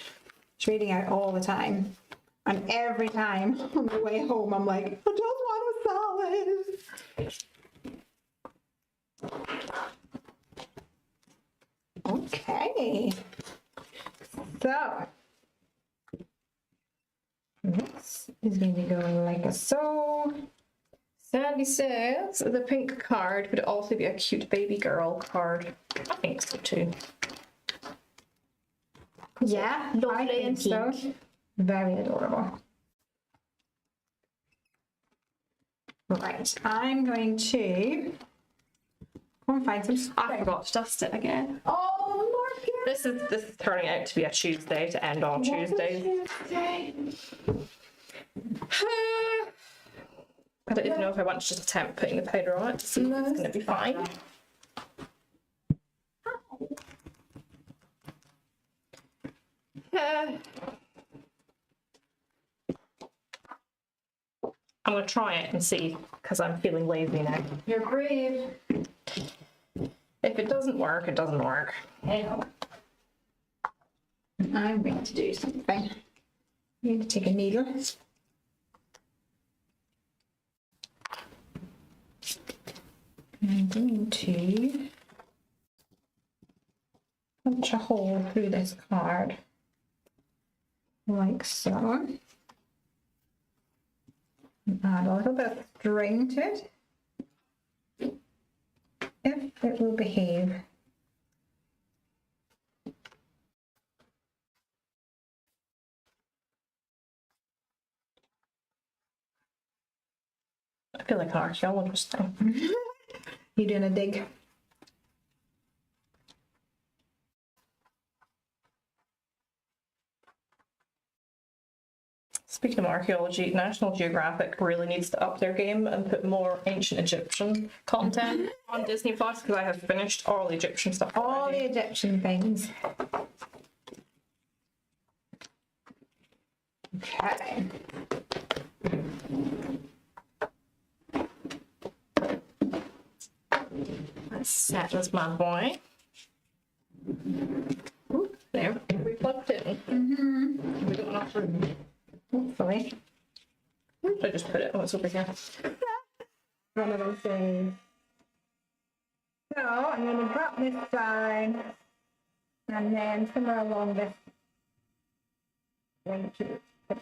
You're eating out all the time. And every time on the way home, I'm like, I just want a salad. Okay. So this is going to go like so. Sandy says the pink card would also be a cute baby girl card. I think so too. Yeah, I Lovely think and so. pink. Very adorable. Right, I'm going to go and find some I forgot to dust it again. Oh, Morgan. This is turning out to be a Tuesday to end on Tuesdays. I don't even know if I want to just attempt putting the powder on it to see if it's going to be fine. I'm going to try it and see, because I'm feeling lazy now. You're brave. If it doesn't work, it doesn't work. I'm going to do something. I'm going to take a needle. I'm going to punch a hole through this card, like so. And add a little bit of string to it, if it will behave. I feel like an archaeologist now. You doing a dig? Speaking of archaeology, National Geographic really needs to up their game and put more ancient Egyptian content on Disney Plus, because I have finished all the Egyptian stuff All already. the Egyptian things. Okay. Let's set this bad boy. Ooh, there, we plugged it in. We got enough room. Hopefully. Where did I just put it? Oh, it's over here. One of those things. So I'm going to drop this down, and then somewhere along this, going to put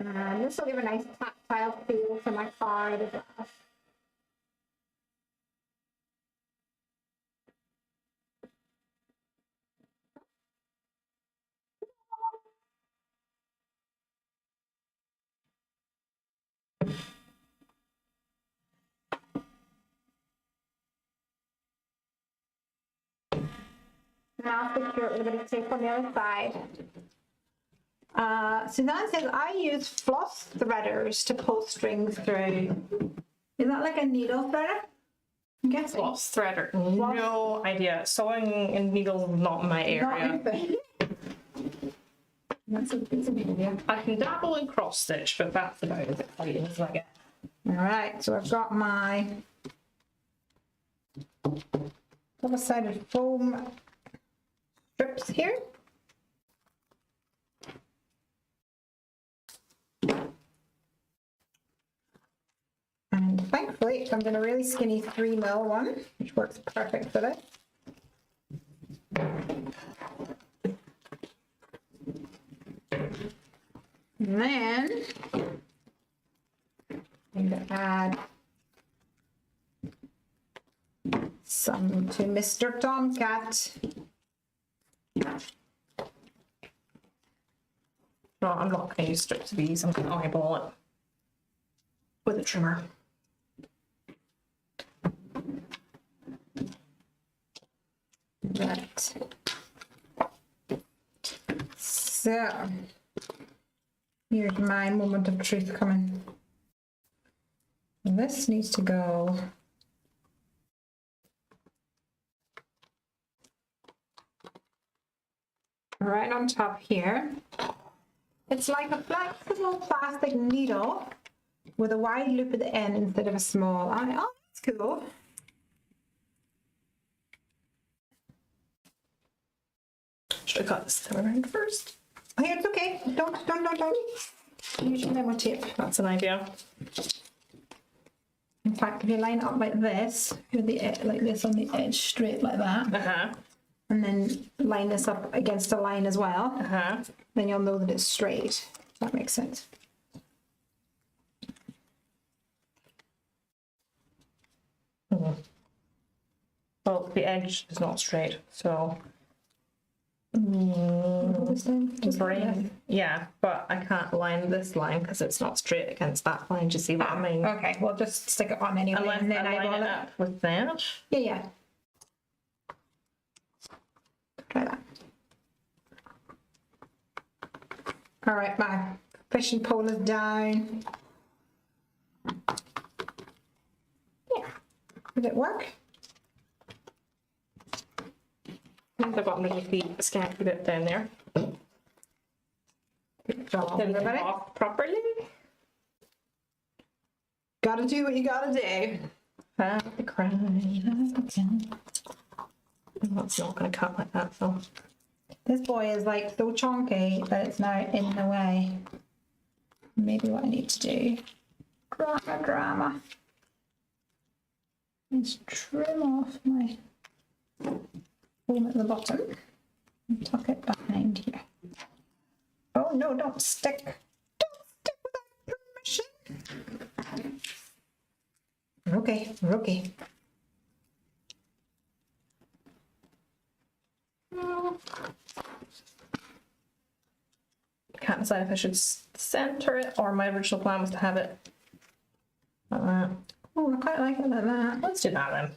and this will give a nice tactile feel to my card as well. Now I'll secure it with a bit of tape on the other side. Suzanne says, I use floss threaders to pull strings through. Is that like a needle threader? I'm guessing. Floss threader. No idea. Sewing and needles not my area. That's a good idea. I can dabble in cross stitch, but that's about as exciting as I get. All right, so I've got my double-sided foam strips here. And thankfully, I'm going a really skinny 3mm one, which works perfect for this. And then I'm going to add some to Mr. Tomcat. No, I'm not going to use strips of these. I'm going to eyeball it with a trimmer. Right. So, here's my moment of truth coming. This needs to go right on top here. It's like a flexible plastic needle with a wide loop at the end instead of a small. Oh, that's cool. Should I cut this thing around first? Oh, yeah, it's okay. Don't. Use your memo tape. That's an idea. In fact, if you line it up like this, with the like this on the edge, straight like that, Uh-huh. and then line this up against a line as well, Uh-huh. then you'll know that it's straight. If that makes sense. Well, the edge is not straight, so This thing, just like this. brain. Yeah, but I can't line this line because it's not straight against that line. Do you see what I mean? Okay, well just stick it on anyway, Unless and then I line eyeball it it. up with that. Yeah, yeah. Try that. All right, my fishing pole is down. Yeah. Did it work? I think I've got underneath the skanky bit down there. Good job, Didn't everybody. off properly. Gotta do what you gotta do. Have to cry. That's not going to cut like that, so. This boy is like so chunky that it's now in the way. Maybe what I need to do, drama, is trim off my foam at the bottom and tuck it behind here. Oh no, don't stick. Don't stick without permission. Okay, we're okay. Can't decide if I should center it or my original plan was to have it like that. Oh, I quite like it like that. Let's do that then.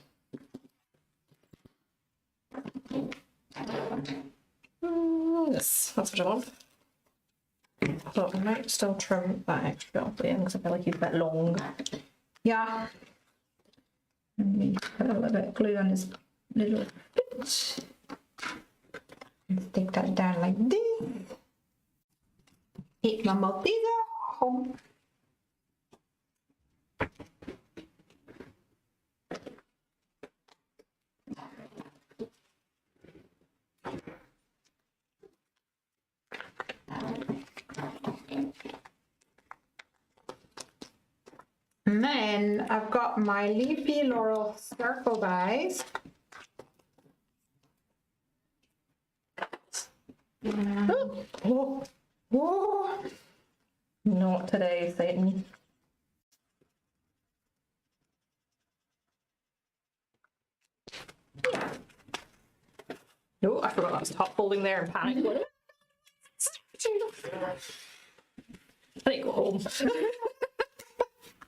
Yes, that's what I want. So I might still trim that extra bit off the end because I feel like he's a bit long. Yeah. And we put a little bit of glue on his little bit. And stick that down like this. Take my Malteser home. And then I've got my leafy laurel circle dies. Oh, whoa. Not today, Satan. No, I forgot that was top folding there and panic. I need to go home.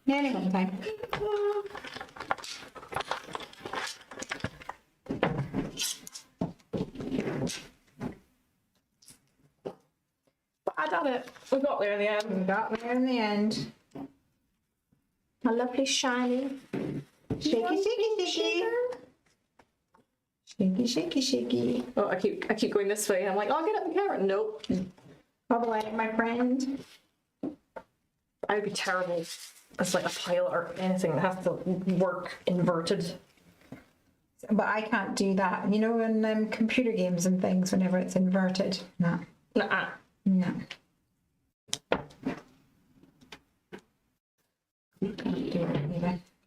Nearly home time. But I done it. We got there in the end. We got there in the end. A lovely shiny. Shaky, shaky, shaky. Shaky, shaky, shaky. Oh, I keep going this way. I'm like, oh, I'll get it in the camera. Nope. All the way, my friend. I would be terrible as like a pilot or anything that has to work inverted. But I can't do that. You know, in computer games and things, whenever it's inverted. No. Nuh-uh. No.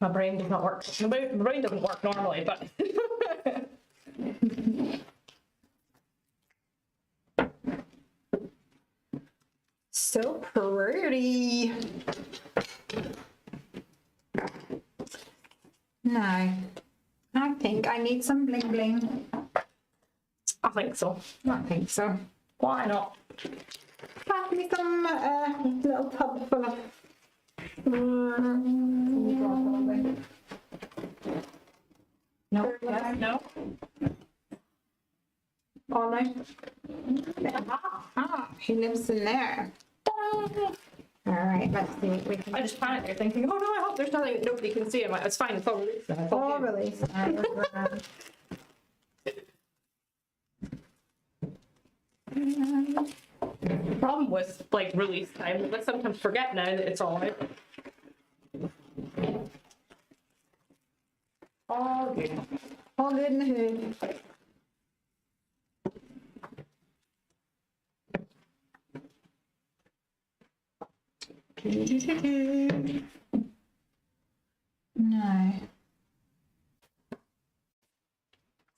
My brain does not work. My brain doesn't work normally, but So pretty. Now, I think I need some bling bling. I think so. I think so. Why not? Pass me some little tub full of. No, yes, No. all right. Ah, he lives in there. All right, let's see what we can. I just panicked there thinking, oh no, I hope there's nothing nobody can see. I'm like, it's fine, it's all released. It's all Oh, good." release. The problem with like release time is I sometimes forget now that it's all out. All good. All good in the hood. No.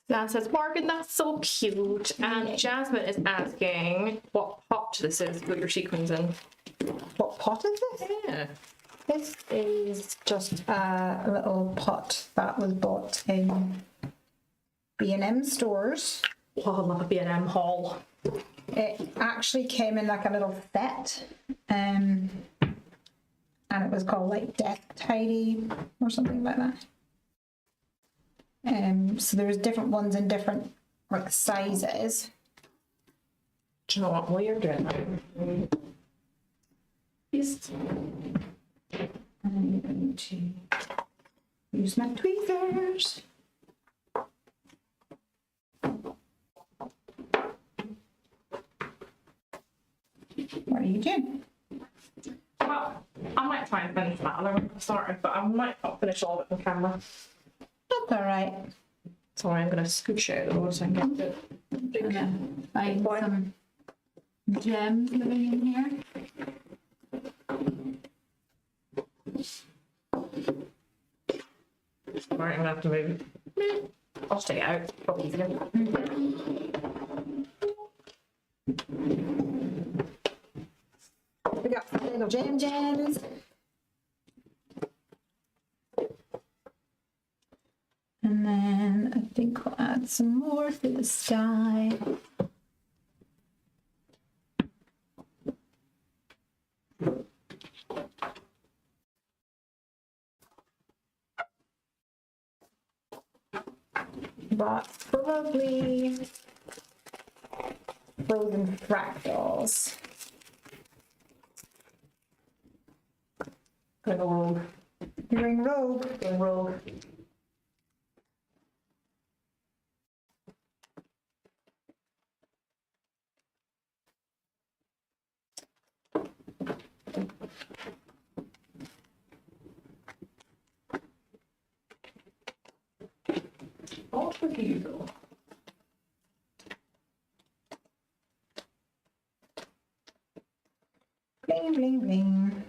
Dan says, Morgan, that's so cute. And Jasmine is asking what pot this is to put your sequins in. What pot is this? Yeah. This is just a little pot that was bought in B&M stores. Oh, I love a B&M haul. It actually came in like a little set, and it was called like Death Tidy or something like that. So there's different ones in different like sizes. Do you know what? While you're doing that, I'm going to use my tweezers. What are you doing? well, I might try and finish that other one I started, but I might not finish all of it on camera. That's all right. Sorry, I'm going to scooch out of the road so I can get I'm gonna find some gems living in here. Sorry, I'm going to have to move. I'll just take it out. Probably easier. We got some little gems. And then I think we'll add some more for the sky. But probably frozen fractals. Gonna go rogue. You're in rogue. Go rogue. Off with you go. Bling, bling, bling.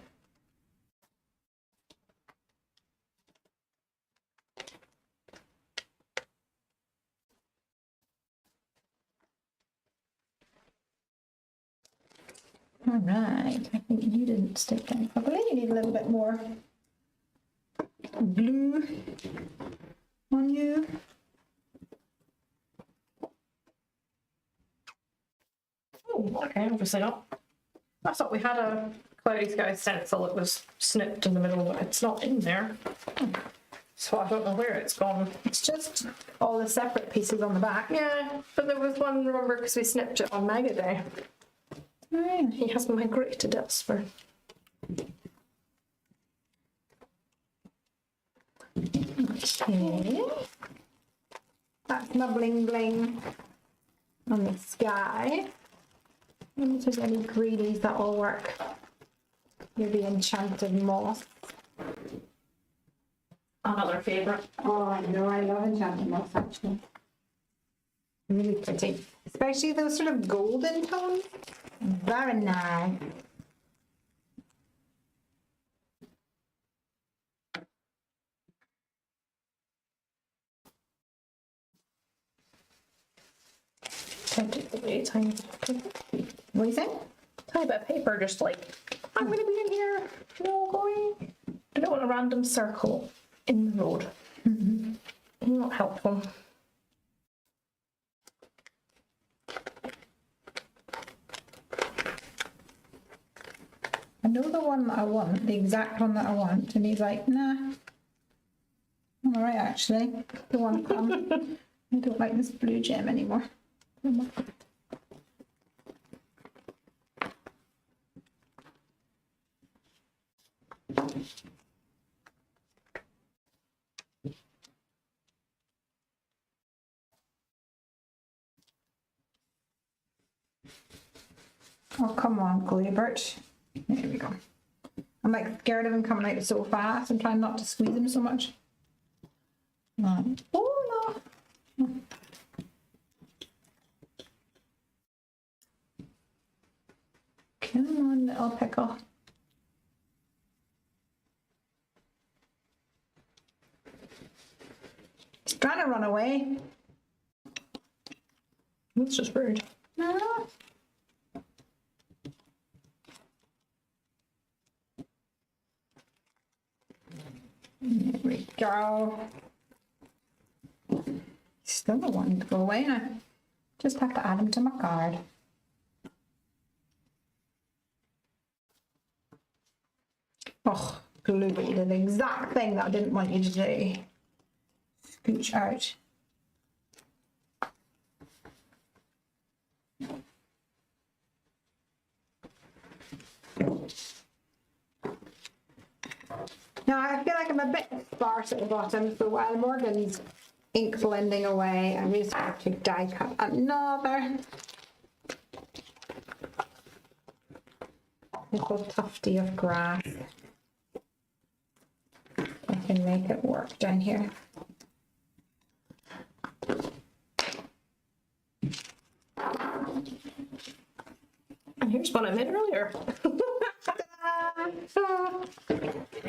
All right, I think you didn't stick down properly. You need a little bit more glue on you. Oh, okay, obviously not. I thought we had a Cloudy Sky stencil that was snipped in the middle, but it's not in there. So I don't know where it's gone. It's just all the separate pieces on the back. Yeah, but there was one, remember, because we snipped it on Mega Day. Right. He has migrated elsewhere. Okay. That's my bling bling on the sky. And if there's any greenies that will work. Maybe enchanted moss. Another favourite. Oh, I know, I love enchanted moss actually. Really pretty. Especially those sort of golden tones. Very nice. Can't take away a tiny bit of paper. What do you think? Tiny bit of paper, just like, I'm going to be in here. No going. I don't want a random circle in the road. Not helpful. I know the one that I want, the exact one that I want, and he's like, nah. I'm alright actually. The one I don't like this blue gem anymore. Oh, come on, Glaybert. There we go. I'm like scared of him coming out so fast. I'm trying not to squeeze him so much. Oh no. Come on, little pickle. gone away. That's just rude. No. There we go. Still not wanting to go away now. Just have to add him to my card. Oh, Glooby did the exact thing that I didn't want you to do. Scooch out. Now I feel like I'm a bit sparse at the bottom, so while Morgan's ink blending away, I'm just going to die cut another little tufty of grass. I can make it work down here. And here's one I made earlier.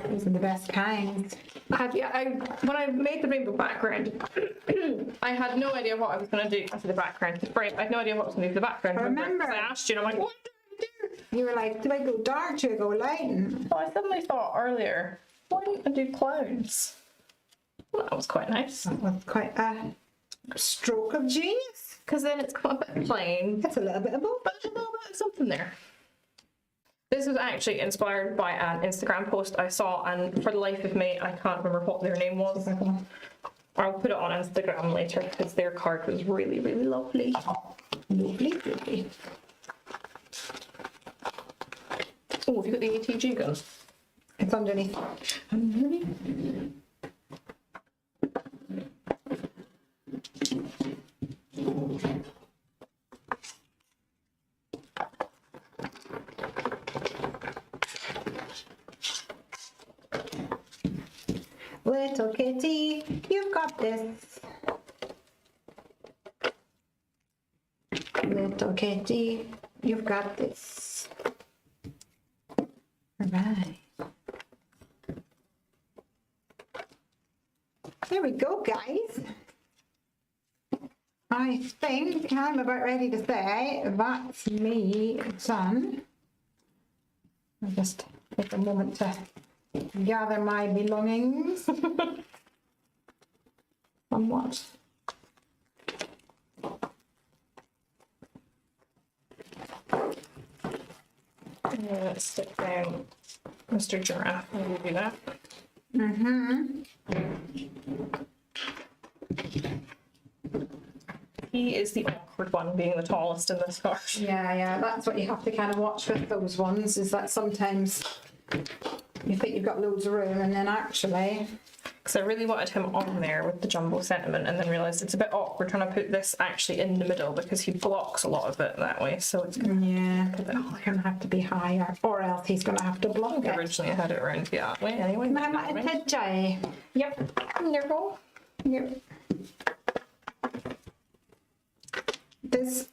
These are the best kinds. When I made the rainbow background, I had no idea what I was going to do for the background. The frame, I had no idea what I was going to do for the background. Remember. I asked you, and I'm like, what do I do? You were like, do I go dark? Do I go light? Well, I suddenly thought earlier, why don't I do clouds? Well, that was quite nice. That was quite a stroke of genius. Because then it's quite a bit plain, It's a little bit of both. but there's a little bit of something there. This was actually inspired by an Instagram post I saw, and for the life of me, I can't remember what their name was. I'll put it on Instagram later because their card was really, really lovely. Lovely, lovely. Oh, have you got the ATG gun? It's underneath. Little kitty, you've got this. Little kitty, you've got this. All right. There we go, guys. I think I'm about ready to say that's me done. I'll just take a moment to gather my belongings. Somewhat. Let's stick down Mr. Giraffe. I will do that. He is the awkward one, being the tallest in this card. Yeah, that's what you have to kind of watch with those ones, is that sometimes you think you've got loads of room and then actually... Because I really wanted him on there with the jumbo sentiment, and then realised it's a bit awkward trying to put this actually in the middle because he blocks a lot of it that way. So it's going Yeah, it's going to have to be higher, or else he's going to have to block it. originally I had it around that way anyway. Mama, it's a J. Yep. There you go. Yep. This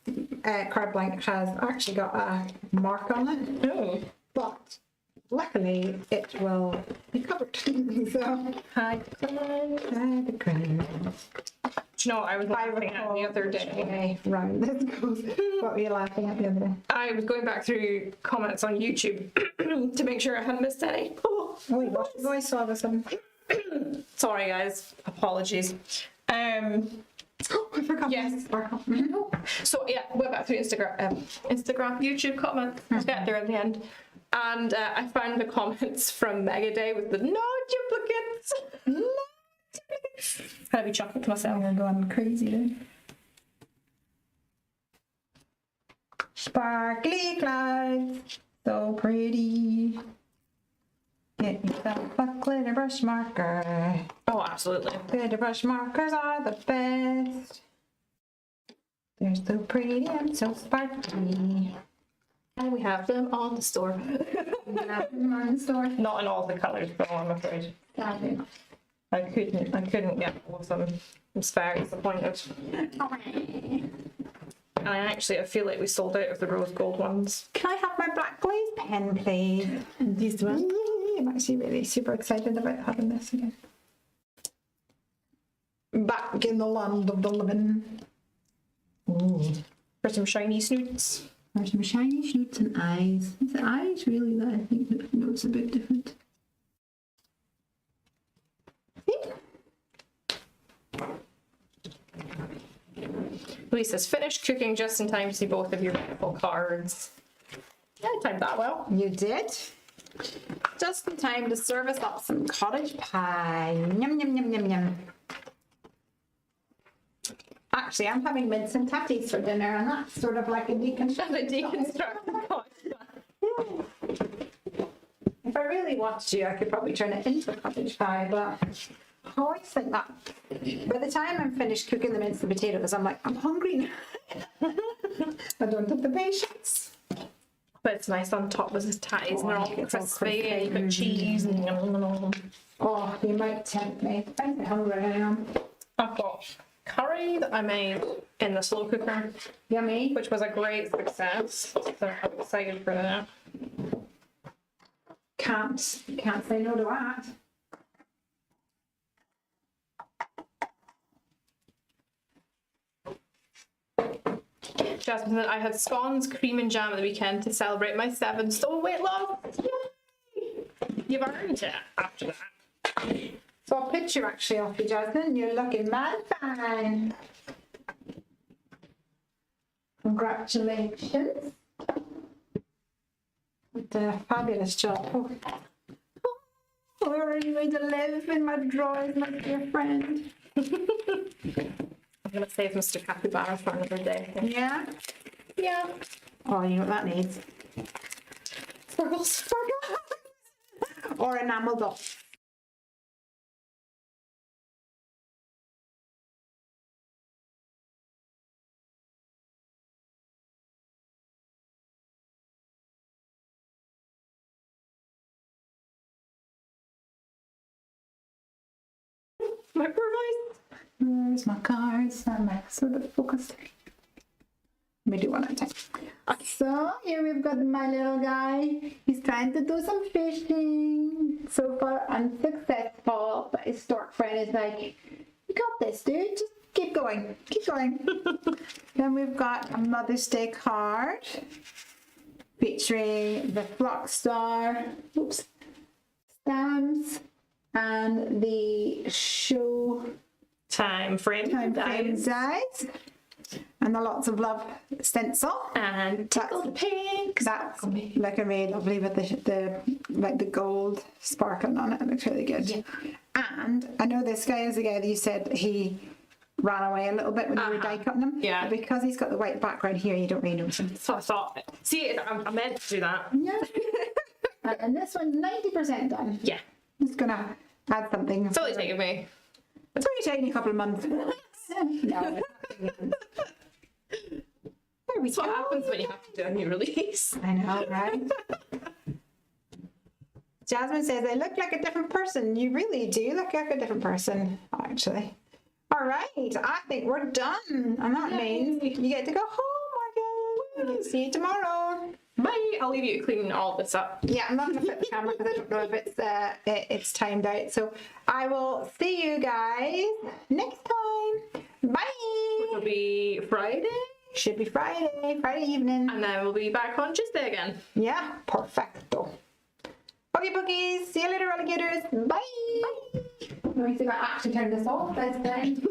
card blank has actually got a mark on it, Oh. but luckily it will be covered. So, Hi, Glenn. the crown. Do you know what I was laughing at the other day? Round this goes. What were you laughing at the other day? I was going back through comments on YouTube to make sure I hadn't missed any. Oh, you watched the voice saw this one. Sorry guys, apologies. Oh, I forgot. Yes. Sparkle. So yeah, went back through Instagram, YouTube comments. Let's get there at the end. And I found the comments from Mega Day with the no duplicates. No duplicates. Had to be chuckling to myself. I'm going crazy then. Sparkly clouds, so pretty. Get yourself a glitter brush marker. Oh, absolutely. Glitter brush markers are the best. They're so pretty and so sparkly. And we have them on the store. Not Not in all the colours, though, I'm afraid. I couldn't get all of them. I was very disappointed. And I feel like we sold out of the rose gold ones. Can I have my black glaze pen, please? This one. I'm actually really super excited about having this again. back in the land of the living. Ooh. For some shiny snoots. There's some shiny shoots and eyes. It's the eyes really that I think that looks a bit different. Louise says, finished cooking just in time to see both of your beautiful cards. Yeah, I timed that well. You did. Just in time to serve us up some cottage pie. Yum, yum, yum, yum, yum. Actually, I'm having mince and tatties for dinner, and that's sort of like a Deconstructed cottage pie. If I really wanted to, I could probably turn it into a cottage pie, but I always think that by the time I'm finished cooking the mince and potatoes, I'm like, I'm hungry now. I don't have the patience. But it's nice on top with his tatties, and they're all crispy, and you've got cheese and Oh, you might tempt me. Depends how hungry I am. I've got curry that I made in the slow cooker, Yummy. which was a great success. So I'm excited for that. Can't say no to that. Jasmine said, I had scones, cream and jam at the weekend to celebrate my 7th stone weight loss. Yay! You've earned it after that. So I'll picture actually off you, Jasmine. You're looking mad fine. Congratulations. What a fabulous job. Oh, where are you going to live? In my drawers, my dear friend. I'm going to save Mr. Capybara for another day. Yeah? Yeah. Oh, you know what that needs? Sparkles. Or enamel doll. My poor voice. Here's my cards. I'm sort of focused. Let me do one at a time. Okay. So here we've got my little guy. He's trying to do some fishing. So far unsuccessful, but his stork friend is like, you got this, dude. Just keep going. Keep going. Then we've got a Mother's Day card featuring the flock star. Oops. Stamps. And the show Time frame dies. dies. And the lots of love stencil. And tickled pink. That's looking really lovely with the like the gold sparkling on it. It looks really good. Yeah. And I know this guy is the guy that you said he ran away a little bit when you were die cutting him. Yeah. But because he's got the white background here, you don't really notice him. So I thought, see, I meant to do that. Yeah. And this one's 90% done. Yeah. Just gonna add something. It's only taken me. It's only taking a couple of months. No, it's not taking there we That's go. what happens when you have to do a new release. I know, right? Jasmine says, I look like a different person. You really do look like a different person, actually. All right, I think we're done. And that means you get to go home, Morgan. See you tomorrow. Bye. I'll leave you to clean all this up. Yeah, I'm not going to flip the camera because I don't know if it's timed out. So I will see you guys next time. Bye. It'll be Friday. Should be Friday evening. And then we'll be back on Tuesday again. Yeah, perfecto. Okay, bookies. See you later, alligators. Bye. Bye. We need to actually turn this off this time.